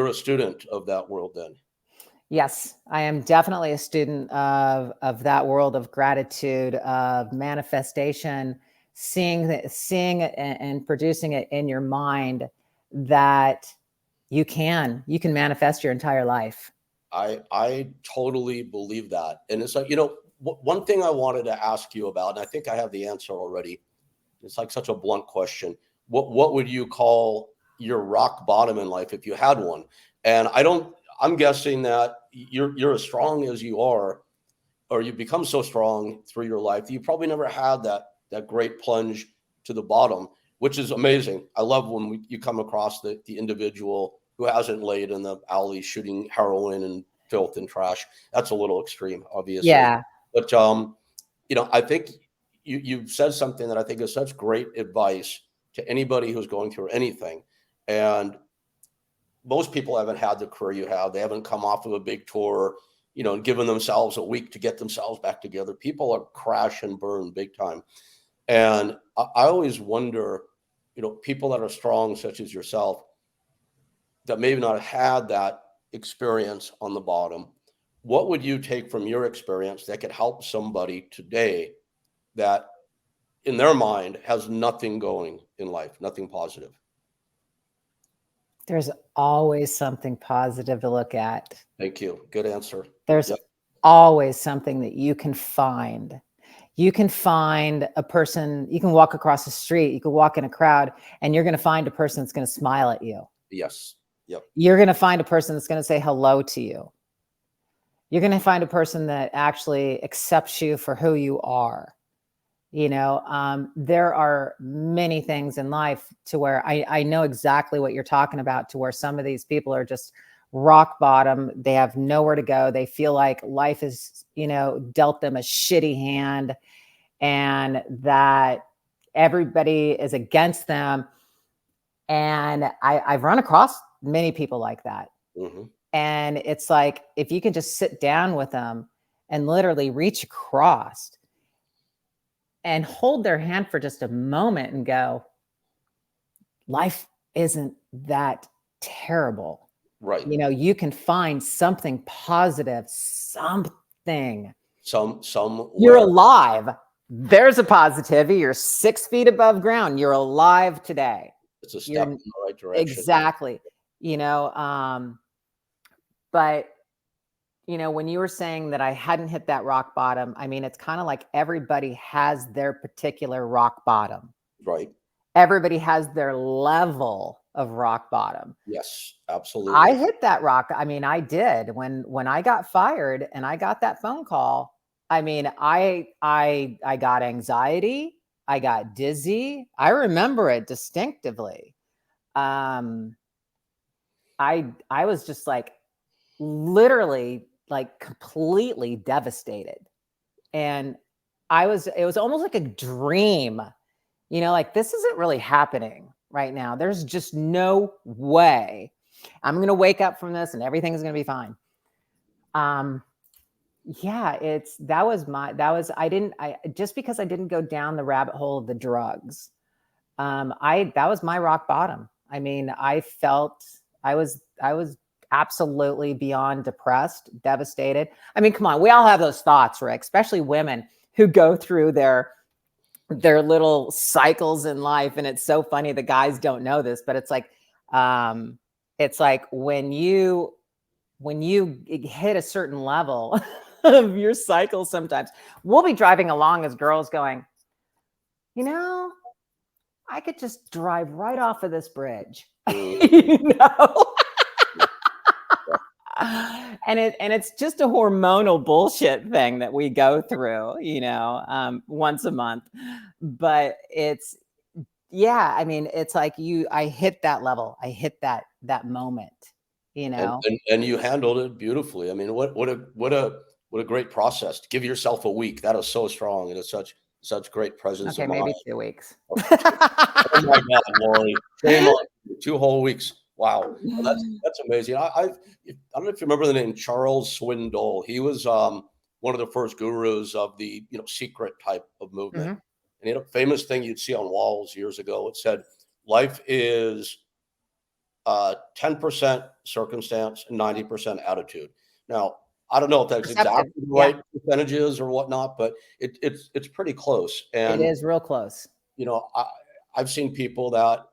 a student of that world then. Yes, I am definitely a student of that world of gratitude, of manifestation, seeing it and producing it in your mind that you can manifest your entire life. I totally believe that. And it's like, one thing I wanted to ask you about, and I think I have the answer already. It's like such a blunt question. What would you call your rock bottom in life if you had one? And I'm guessing that you're as strong as you are, or you become so strong through your life that you probably never had that great plunge to the bottom, which is amazing. I love when you come across the individual who hasn't laid in the alley shooting heroin and filth and trash. That's a little extreme, obviously. Yeah. But I think you've said something that I think is such great advice to anybody who's going through anything. And most people haven't had the career you have. They haven't come off of a big tour, and given themselves a week to get themselves back together. People are crash and burn big time. And I always wonder, people that are strong, such as yourself, that maybe not had that experience on the bottom, what would you take from your experience that could help somebody today that in their mind has nothing going in life, nothing positive? There's always something positive to look at. Thank you. Good answer. There's Yep. always something that you can find. You can find a person, you can walk across the street, you can walk in a crowd, and you're going to find a person that's going to smile at you. Yes. Yep. You're going to find a person that's going to say hello to you. You're going to find a person that actually accepts you for who you are. There are many things in life to where I know exactly what you're talking about, to where some of these people are just rock bottom. They have nowhere to go. They feel like life is, dealt them a shitty hand and that everybody is against them. And I've run across many people like that. Mm-hmm. And it's like, if you can just sit down with them and literally reach across and hold their hand for just a moment and go, life isn't that terrible. Right. You can find something positive, something. You're alive. There's a positivity. You're 6 feet above ground. You're alive today. It's a step in the right direction. Exactly. But when you were saying that I hadn't hit that rock bottom, I mean, it's kind of like everybody has their particular rock bottom. Right. Everybody has their level of rock bottom. Yes, absolutely. I hit that rock. I mean, I did when I got fired and I got that phone call. I mean, I got anxiety. I got dizzy. I remember it distinctively. I was just like literally like completely devastated. And it was almost like a dream, like this isn't really happening right now. There's just no way. I'm going to wake up from this and everything's going to be fine. Yeah, I just because I didn't go down the rabbit hole of the drugs. That was my rock bottom. I mean, I was absolutely beyond depressed, devastated. I mean, come on, we all have those thoughts, Rick, especially women who go through their little cycles in life. And it's so funny. The guys don't know this, but it's like when you hit a certain level of your cycle, sometimes we'll be driving along as girls going, I could just drive right off of this bridge, and it's just a hormonal bullshit thing that we go through, once a month. But it's, I mean, it's like I hit that level. I hit that moment, And you handled it beautifully. I mean, what a great process to give yourself a week. That is so strong, and it's such great presence of mind. Maybe 2 weeks. Oh my God, Lori, shame on you. 2 whole weeks. Wow, well, that's amazing. I don't know if you remember the name Charles Swindoll. He was one of the first gurus of the secret type of movement. And he had a famous thing you'd see on walls years ago. It said, "Life is 10% circumstance and 90% attitude." Now, I don't know if that's exactly the right percentages or whatnot, but it's pretty close. And it is real close. I've seen people that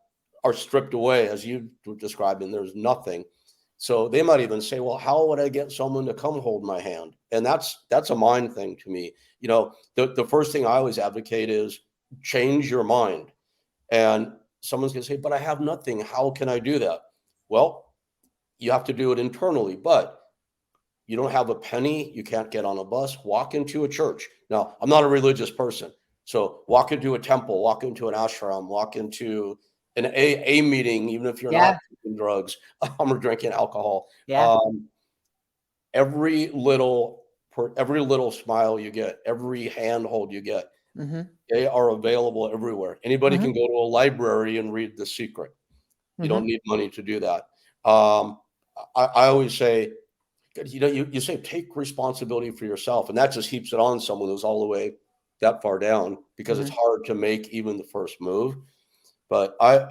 are stripped away, as you were describing. There's nothing. So they might even say, well, how would I get someone to come hold my hand? And that's a mind thing to me. The first thing I always advocate is change your mind. And someone's going to say, but I have nothing. How can I do that? Well, you have to do it internally, but you don't have a penny. You can't get on a bus. Walk into a church. Now, I'm not a religious person. So walk into a temple, walk into an ashram, walk into an AA meeting, even if you're not taking drugs or drinking alcohol. Every little smile you get, every handhold you get, they are available everywhere. Anybody can go to a library and read The Secret. You don't need money to do that. I always say, you say take responsibility for yourself, and that just heaps it on someone who's all the way that far down, because it's hard to make even the first move. But I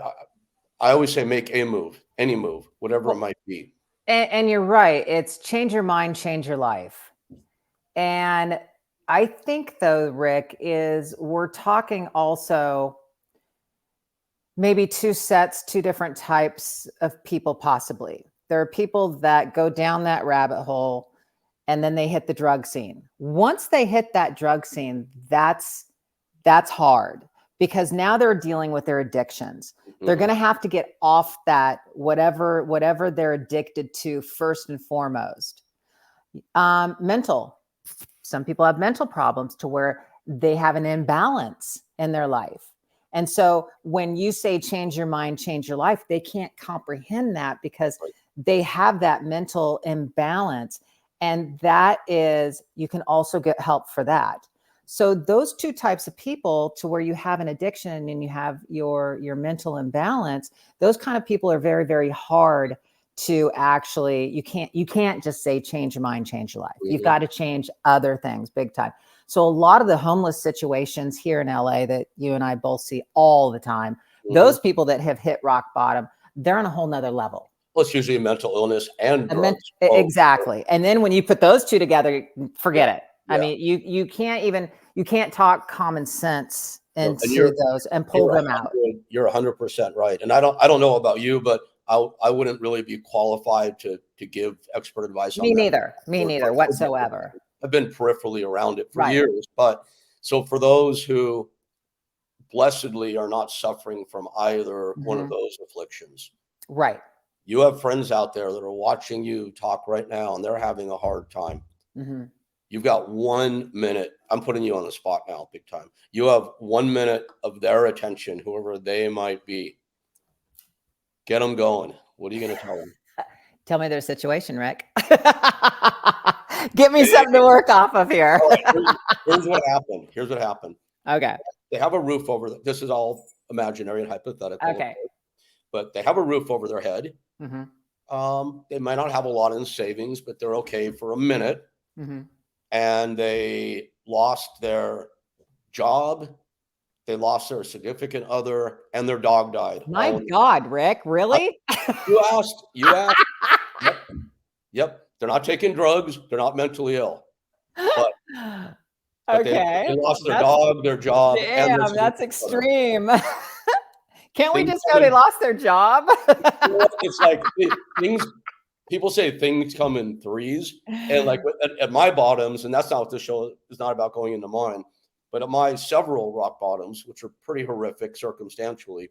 always say make a move, any move, whatever it might be. And you're right. It's change your mind, change your life. And I think, though, Rick, we're talking also maybe two different types of people, possibly. There are people that go down that rabbit hole and then they hit the drug scene. Once they hit that drug scene, that's hard, because now they're dealing with their addictions. They're going to have to get off that, whatever they're addicted to, first and foremost. Mental. Some people have mental problems to where they have an imbalance in their life. And so when you say change your mind, change your life, they can't comprehend that, because they have that mental imbalance. And you can also get help for that. So those two types of people, to where you have an addiction and you have your mental imbalance, those kind of people are very, very hard to actually, you can't just say change your mind, change your life. You've got to change other things big time. So a lot of the homeless situations here in LA that you and I both see all the time, those people that have hit rock bottom, they're on a whole nother level. Well, it's usually mental illness and drugs. Exactly. And then when you put those two together, forget it. I mean, you can't talk common sense into those and pull them out. You're 100% right. And I don't know about you, but I wouldn't really be qualified to give expert advice on that. Me neither whatsoever. I've been peripherally around it for years. But so for those who blessedly are not suffering from either one of those afflictions. Right. You have friends out there that are watching you talk right now, and they're having a hard time. You've got 1 minute. I'm putting you on the spot now, big time. You have 1 minute of their attention, whoever they might be. Get them going. What are you going to tell them? Tell me their situation, Rick. Get me something to work off of here. Here's what happened. Okay. They have a roof over them. This is all imaginary and hypothetical. Okay. But they have a roof over their head. They might not have a lot in savings, but they're okay for a minute. Mm-hmm. And they lost their job, they lost their significant other, and their dog died. My God, Rick, really? You asked. Yep. Yep. They're not taking drugs. They're not mentally ill, but they Okay. lost their That's dog, their job, and their damn, that's significant other. extreme. Can't we Things just come go they in, lost their job? it's like things. People say things come in threes, and like at my bottoms, and that's not what this show is not about going into mine, but at my several rock bottoms, which are pretty horrific circumstantially,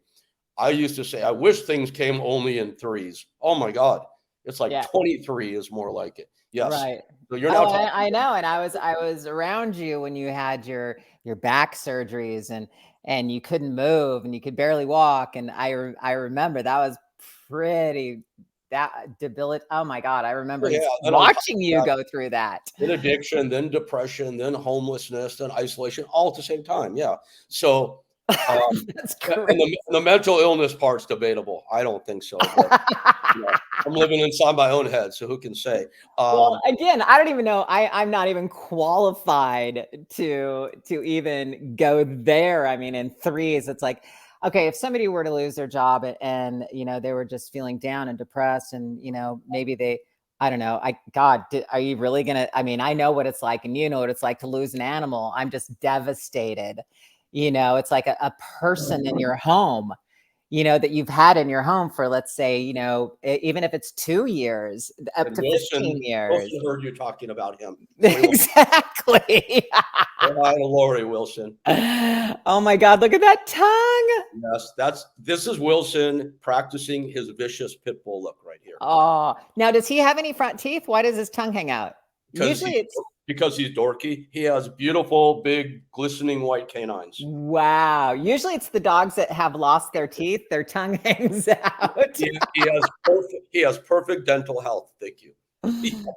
I used to say, I wish things came only in threes. Oh my God. It's like Yeah. 23 is more like it. Yes. Right. So you're now talking I know. And I was around you when you had your back surgeries and you couldn't move and you could barely walk. And I remember that was pretty debilitating. Oh my God. I remember yeah, then on top watching of you that, go through that. then addiction, then depression, then homelessness, then isolation, all at the same time. Yeah. So That's and great. the mental illness part's debatable. I don't think so, but I'm living inside my own head, so who can say? Well, again, I don't even know. I'm not even qualified to even go there. I mean, in threes, it's like, okay, if somebody were to lose their job and they were just feeling down and depressed, and maybe they, I don't know. God, are you really gonna? I mean, I know what it's like, and you know what it's like to lose an animal. I'm just devastated. It's like a person in your home that you've had in your home for, let's say, even if it's 2 years, up And to 15 years. Wilson heard you talking about him. Exactly. Say hi to Lori Wilson. Oh my God, look at that tongue. Yes, this is Wilson practicing his vicious pit bull look right here. Oh, now does he have any front teeth? Why does his tongue hang out? Usually Because he's dorky. He has beautiful, big, glistening white canines. Wow. Usually it's the dogs that have lost their teeth, their tongue hangs out. He has perfect dental health. Thank you.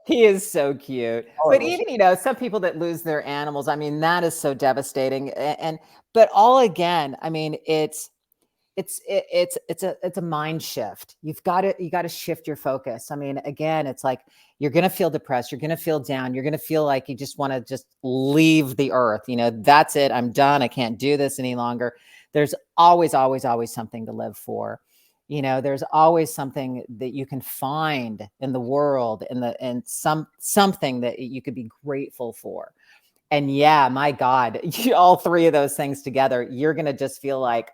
He is so cute. All But right, even, some people that lose their animals, I mean, that is so devastating. But all again, I mean, it's a mind shift. You got to shift your focus. I mean, again, it's like you're going to feel depressed, you're going to feel down, you're going to feel like you just want to just leave the earth. That's it. I'm done. I can't do this any longer. There's always something to live for. There's always something that you can find in the world, and something that you could be grateful for. And yeah, my God, all three of those things together, you're going to just feel like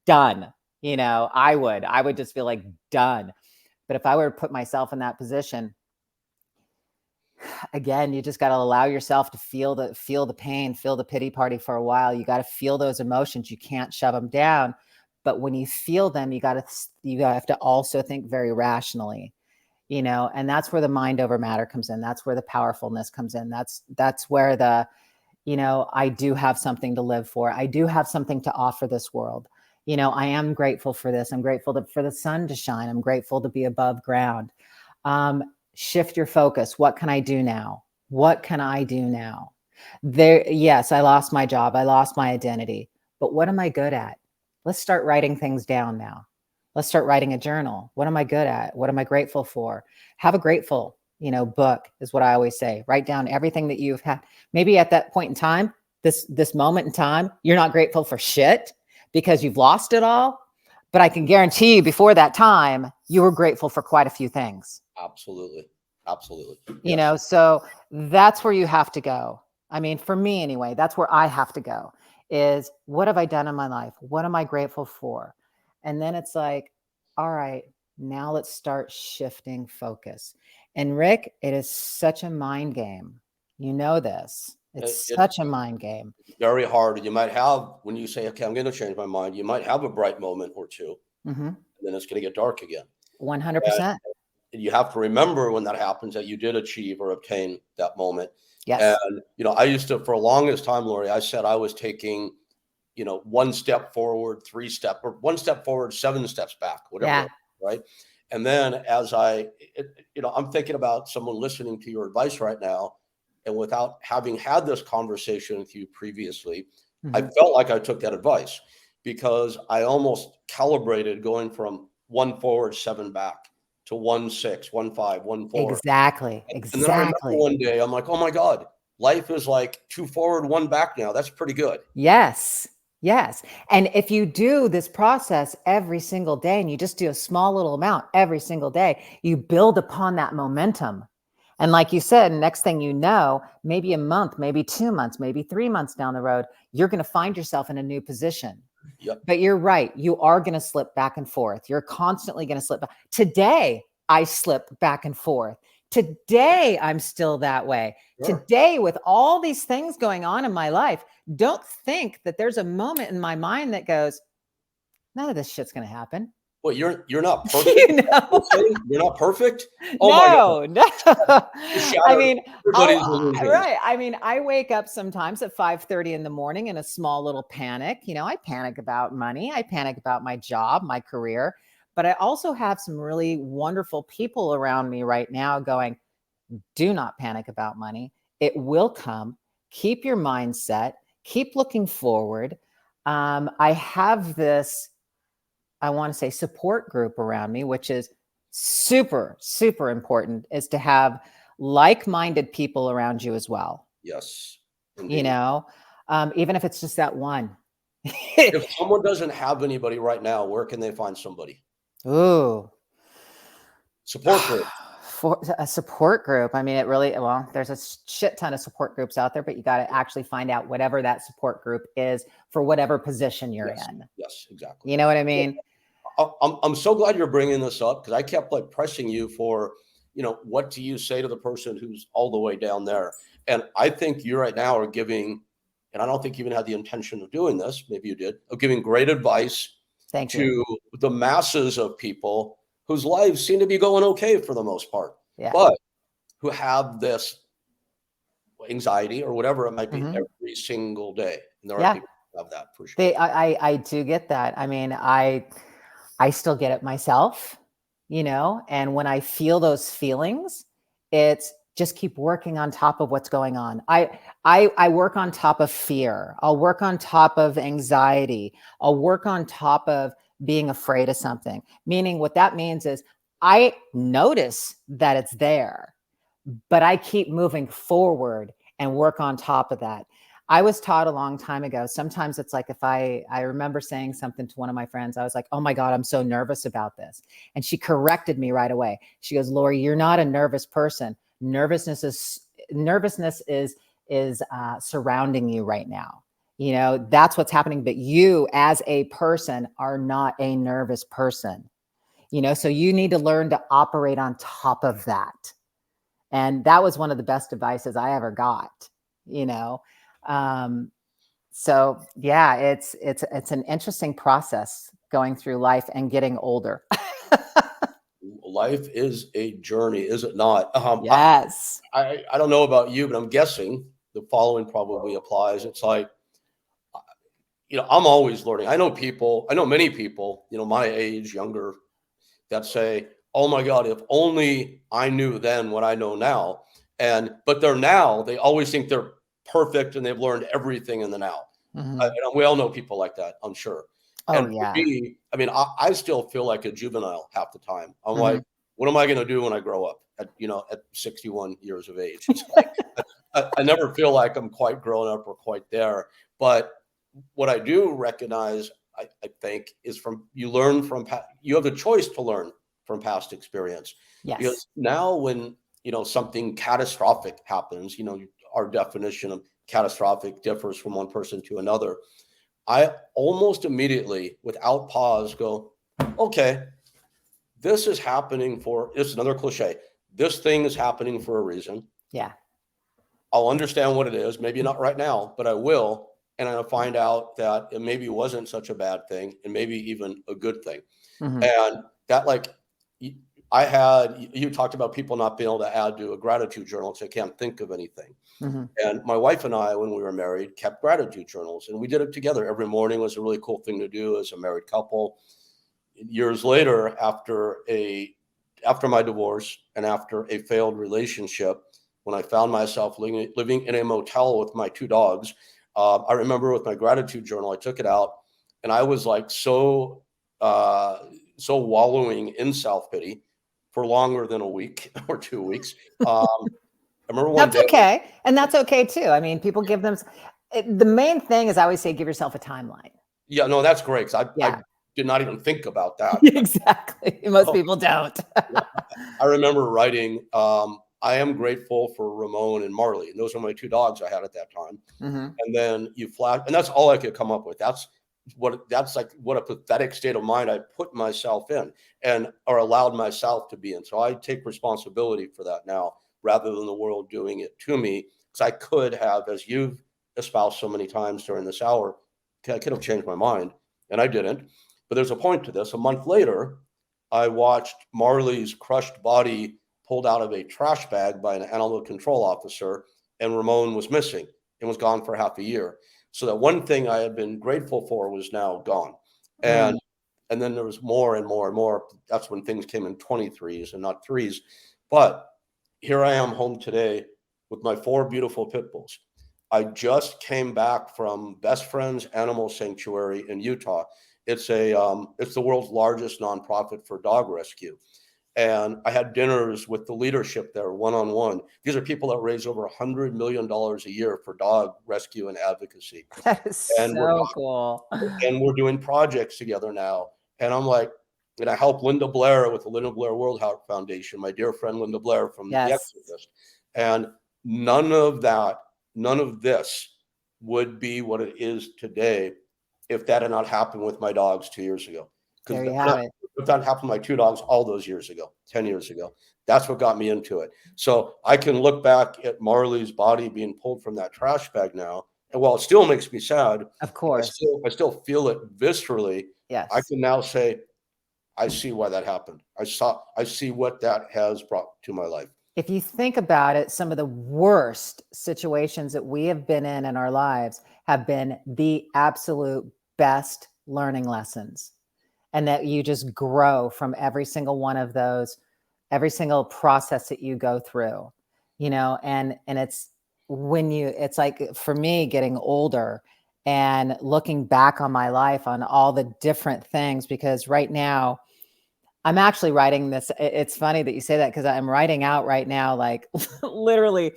done. I would just feel like done. But if I were to put myself in that position, again, you just got to allow yourself to feel the pain, feel the pity party for a while. You got to feel those emotions. You can't shove them down. But when you feel them, you have to also think very rationally, and that's where the mind over matter comes in. That's where the powerfulness comes in. That's where I do have something to live for. I do have something to offer this world. I am grateful for this. I'm grateful for the sun to shine. I'm grateful to be above ground. Shift your focus. What can I do now? What can I do now? Yes, I lost my job. I lost my identity. But what am I good at? Let's start writing things down now. Let's start writing a journal. What am I good at? What am I grateful for? Have a grateful, book is what I always say. Write down everything that you've had. Maybe at that point in time, this moment in time, you're not grateful for shit because you've lost it all. But I can guarantee you before that time, you were grateful for quite a few things. Absolutely. Absolutely. So that's where you have to go. I mean, for me anyway, that's where I have to go is what have I done in my life? What am I grateful for? And then it's like, all right, now let's start shifting focus. And Rick, it is such a mind game. You know this. It's such a mind game. Very hard. You might have, when you say, okay, I'm going to change my mind, you might have a bright moment or two, and then it's going to get dark again. 100%. And you have to remember when that happens that you did achieve or obtain that moment. Yes. And, I used to, for the longest time, Lori, I said I was taking, one step forward, or 1 step forward, 7 steps back, whatever, right? And then as I'm thinking about someone listening to your advice right now, and without having had this conversation with you previously, I felt like I took that advice because I almost calibrated going from 1 forward, 7 back to 1.6, 1.5, 1.4. Exactly. And then I remember Exactly. one day, I'm like, oh my God, life is like 2 forward, 1 back now. That's pretty good. Yes. Yes. And if you do this process every single day and you just do a small little amount every single day, you build upon that momentum. And like you said, next thing you know, maybe a month, maybe 2 months, maybe 3 months down the road, you're going to find yourself in a new position. Yep. But you're right. You are going to slip back and forth. You're constantly going to slip back. Today, I slip back and forth. Today, I'm still that way. Sure. Today, with all these things going on in my life, don't think that there's a moment in my mind that goes, none of this shit's going to happen. Well, you're not perfect. You know? You're not perfect. Oh my God. No, no. I Shattered mean, everybody's illusions. right. I mean, I wake up sometimes at 5:30 in the morning in a small little panic. You know, I panic about money. I panic about my job, my career. But I also have some really wonderful people around me right now going, do not panic about money. It will come. Keep your mindset. Keep looking forward. I have this, I want to say, support group around me, which is super, super important, is to have like-minded people around you as well. Yes, You indeed. know, even if it's just that one. If someone doesn't have anybody right now, where can they find somebody? Ooh. Support group. For a support group. I mean, it really, well, there's a shit ton of support groups out there, but you got to actually find out whatever that support group is for whatever position you're Yes. in. Yes, exactly. You know what I mean? I'm so glad you're bringing this up because I kept like pressing you for, what do you say to the person who's all the way down there? And I think you right now are giving, and I don't think you even had the intention of doing this, maybe you did, of giving great advice Thank you. to the masses of people whose lives seem to be going okay for the most part, Yeah. but who have this anxiety or whatever it might be Mhm. every single day. And there are Yeah. people who have that for sure. I do get that. I mean, I still get it myself, and when I feel those feelings, it's just keep working on top of what's going on. I work on top of fear. I'll work on top of anxiety. I'll work on top of being afraid of something. Meaning what that means is I notice that it's there, but I keep moving forward and work on top of that. I was taught a long time ago. Sometimes it's like if I remember saying something to one of my friends, I was like, oh my God, I'm so nervous about this. And she corrected me right away. She goes, Lori, you're not a nervous person. Nervousness is surrounding you right now. That's what's happening. But you as a person are not a nervous person, so you need to learn to operate on top of that. And that was one of the best advices I ever got, you know? So yeah, it's an interesting process going through life and getting older. Life is a journey, is it not? Yes. I don't know about you, but I'm guessing the following probably applies. It's like, I'm always learning. I know many people, my age, younger, that say, oh my God, if only I knew then what I know now. But they always think they're perfect and they've learned everything in the now. Mhm. We all know people like that, I'm sure. Oh, And for yeah. me, I mean, I still feel like a juvenile half the time. I'm like, Mhm. what am I going to do when I grow up at 61 years of age? It's like, I never feel like I'm quite grown up or quite there. But what I do recognize, I think, is you have the choice to learn from past experience. Yes. Because now when, something catastrophic happens, our definition of catastrophic differs from one person to another. I almost immediately, without pause, go, okay, this is happening it's another cliche. This thing is happening for a reason. Yeah. I'll understand what it is. Maybe not right now, but I will. And I'll find out that it maybe wasn't such a bad thing and maybe even a good thing. Mhm. And that, like, you talked about people not being able to add to a gratitude journal because I can't think of anything. Mhm. And my wife and I, when we were married, kept gratitude journals and we did it together. Every morning was a really cool thing to do as a married couple. Years later, after my divorce and after a failed relationship, when I found myself living in a motel with my 2 dogs, I remember with my gratitude journal, I took it out and I was like so wallowing in self-pity for longer than a week or 2 weeks. I remember one That's day. okay. And that's okay too. I mean, people give them, the main thing is I always say, give yourself a timeline. Yeah, no, that's great. 'Cause I Yeah, did not even think about that. exactly. Most Oh, people don't. yeah. I remember writing, I am grateful for Ramon and Marley. And those are my 2 dogs I had at that time. Mhm. And then you flash, and that's all I could come up with. That's like what a pathetic state of mind I put myself in and or allowed myself to be in. So I take responsibility for that now rather than the world doing it to me. Because I could have, as you've espoused so many times during this hour, I could have changed my mind and I didn't. But there's a point to this. A month later, I watched Marley's crushed body pulled out of a trash bag by an animal control officer, and Ramon was missing and was gone for half a year. So that one thing I had been grateful for was now gone. Mm. And then there was more and more and more. That's when things came in 23s and not threes. But here I am home today with my 4 beautiful pit bulls. I just came back from Best Friends Animal Sanctuary in Utah. It's the world's largest nonprofit for dog rescue. And I had dinners with the leadership there one-on-one. These are people that raise over $100 million a year for dog rescue and advocacy. That is And so cool. we're doing projects together now. And I'm like, and I help Linda Blair with the Linda Blair World Health Foundation, my dear friend Linda Blair from The Yes. Exorcist. And none of this would be what it is today if that had not happened with my dogs 2 years ago. There Because you have it. if that happened to my 2 dogs all those years ago, 10 years ago, that's what got me into it. So I can look back at Marley's body being pulled from that trash bag now. And while it still makes me sad, Of course. I still feel it viscerally. I Yes. can now say, I see why that happened. I see what that has brought to my life. If you think about it, some of the worst situations that we have been in our lives have been the absolute best learning lessons. And that you just grow from every single one of those, every single process that you go through, and it's it's like for me getting older and looking back on my life on all the different things, because right now I'm actually writing this. It's funny that you say that because I'm writing out right now, like literally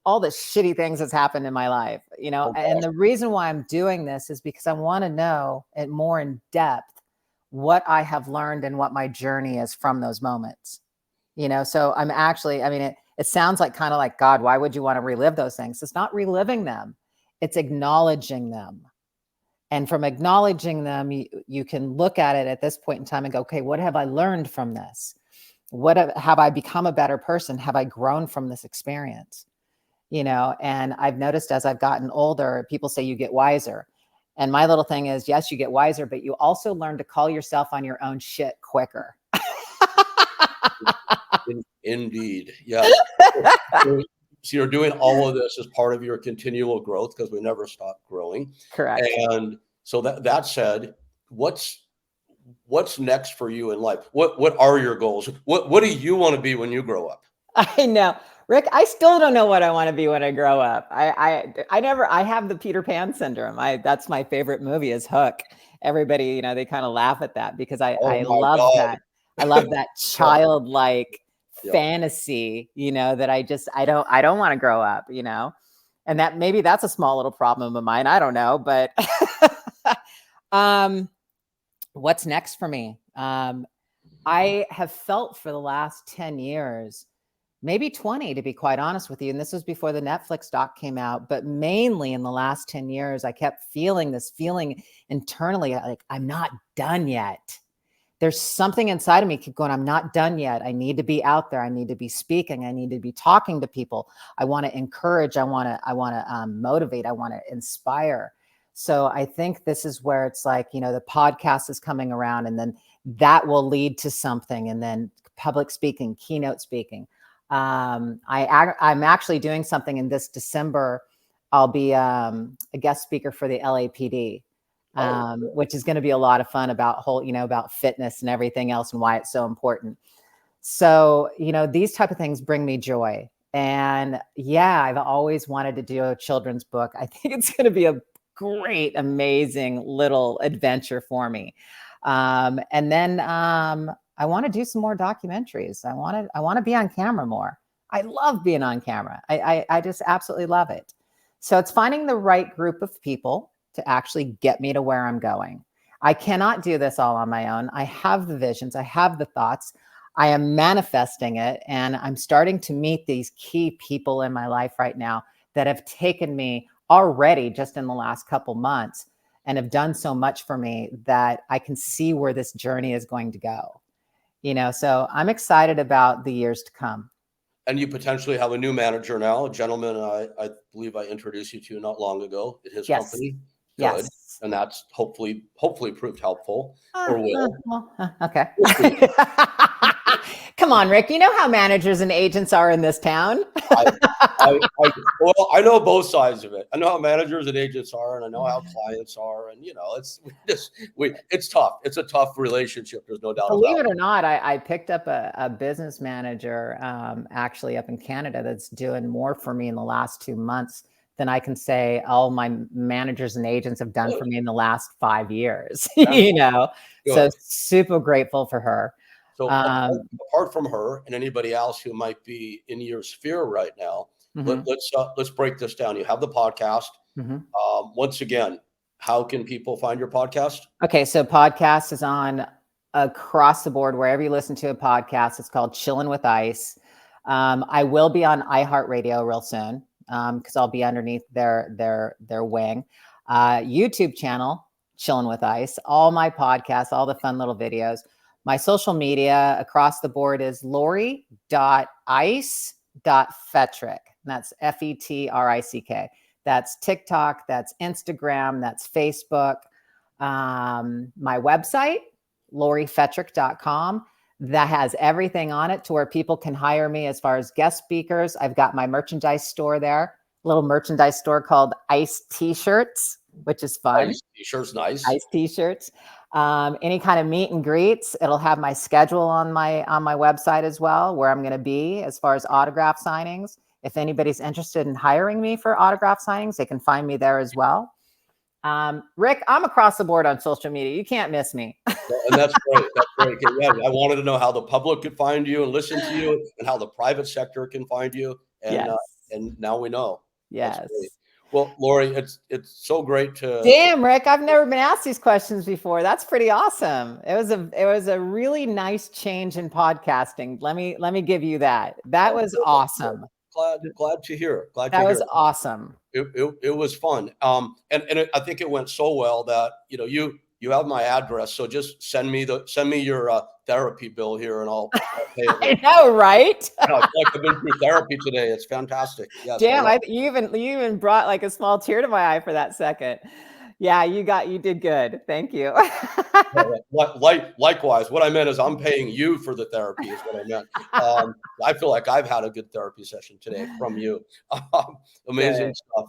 all the shitty things that's happened in my life, Oh, and gosh. the reason why I'm doing this is because I want to know it more in depth what I have learned and what my journey is from those moments. So I'm actually, I mean, it sounds like kind of like, God, why would you want to relive those things? It's not reliving them. It's acknowledging them. And from acknowledging them, you can look at it at this point in time and go, okay, what have I learned from this? Have I become a better person? Have I grown from this experience? And I've noticed as I've gotten older, people say you get wiser. And my little thing is, yes, you get wiser, but you also learn to call yourself on your own shit quicker. Indeed. Yes. So you're doing all of this as part of your continual growth because we never stop growing. Correct. And so that said, what's next for you in life? What are your goals? What do you want to be when you grow up? I know, Rick, I still don't know what I want to be when I grow up. I have the Peter Pan syndrome. That's my favorite movie is Hook. Everybody, they kind of laugh at that because Oh I my love God. that. I love that childlike Yeah. fantasy, that I don't want to grow up, and that maybe that's a small little problem of mine. I don't know, but what's next for me? I have felt for the last 10 years, maybe 20, to be quite honest with you. And this was before the Netflix doc came out, but mainly in the last 10 years, I kept feeling this feeling internally, like I'm not done yet. There's something inside of me keep going, I'm not done yet. I need to be out there. I need to be speaking. I need to be talking to people. I want to encourage. I want to motivate. I want to inspire. So I think this is where it's like, the podcast is coming around, and then that will lead to something. And then public speaking, keynote speaking. I'm actually doing something in this December. I'll be a guest speaker for the LAPD. Which is going to be a lot of fun about fitness and everything else and why it's so important. So, these type of things bring me joy. And yeah, I've always wanted to do a children's book. I think it's going to be a great, amazing little adventure for me. And then I want to do some more documentaries. I want to be on camera more. I love being on camera. I just absolutely love it. So it's finding the right group of people to actually get me to where I'm going. I cannot do this all on my own. I have the visions. I have the thoughts. I am manifesting it. And I'm starting to meet these key people in my life right now that have taken me already just in the last couple months and have done so much for me that I can see where this journey is going to go. So I'm excited about the years to come. And you potentially have a new manager now, a gentleman I believe I introduced you to not long ago at his Yes. company. Good. Yes. And that's hopefully proved helpful, or will. Okay. We'll see. Come on, Rick. You know how managers and agents are in this town. Well, I know both sides of it. I know how managers and agents are, and I know how clients are, and it's tough. It's a tough relationship. There's no doubt about it. Believe it or not, I picked up a business manager actually up in Canada that's doing more for me in the last 2 months than I can say all my managers and agents have done for me in the last 5 years. So super grateful for her. So apart from her and anybody else who might be in your sphere right now, let's break this down. You have the podcast. Once again, how can people find your podcast? Okay, so podcast is on across the board wherever you listen to a podcast. It's called Chillin' with Ice. I will be on iHeartRadio real soon because I'll be underneath their wing. YouTube channel, Chillin' with Ice. All my podcasts, all the fun little videos. My social media across the board is lori.ice.fetrick. That's FETRICK. That's TikTok, that's Instagram, that's Facebook. My website, lorifetrick.com. That has everything on it to where people can hire me as far as guest speakers. I've got my merchandise store there, a little merchandise store called Ice T-shirts, which is fun. Ice T-shirts, nice. Ice T-shirts. Any kind of meet and greets. It'll have my schedule on my website as well, where I'm going to be as far as autograph signings. If anybody's interested in hiring me for autograph signings, they can find me there as well. Rick, I'm across the board on social media. You can't miss me. And that's great. That's great. Yeah, I wanted to know how the public could find you and listen to you, and how the private sector can find you. And and now we know. Yes. Well, Lori, it's so great to. Damn, Rick, I've never been asked these questions before. That's pretty awesome. It was a really nice change in podcasting. Let me give you that. That was awesome. Glad to hear. That was awesome. It was fun. And I think it went so well that you have my address, so just send me your therapy bill here, and I'll pay it. I know, right? I feel like I've been through therapy today. It's fantastic. Yes, damn, you even brought like a small tear to my eye for that second. Yeah, you did good. Thank you. Likewise, what I meant is I'm paying you for the therapy is what I meant. I feel like I've had a good therapy session today from you. Amazing stuff.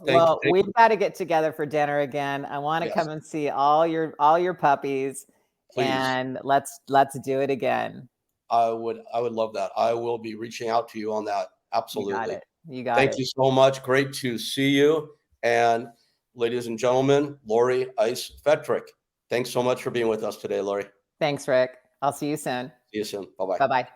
We've got to get together for dinner again. I want to come and see all your puppies. Please. And let's do it again. I would love that. I will be reaching out to you on that. Absolutely. You got it. Thank you so much. Great to see you. And ladies and gentlemen, Lori Ice FETRICK. Thanks so much for being with us today, Lori. Thanks, Rick. I'll see you soon. See you soon. Bye-bye. Bye-bye.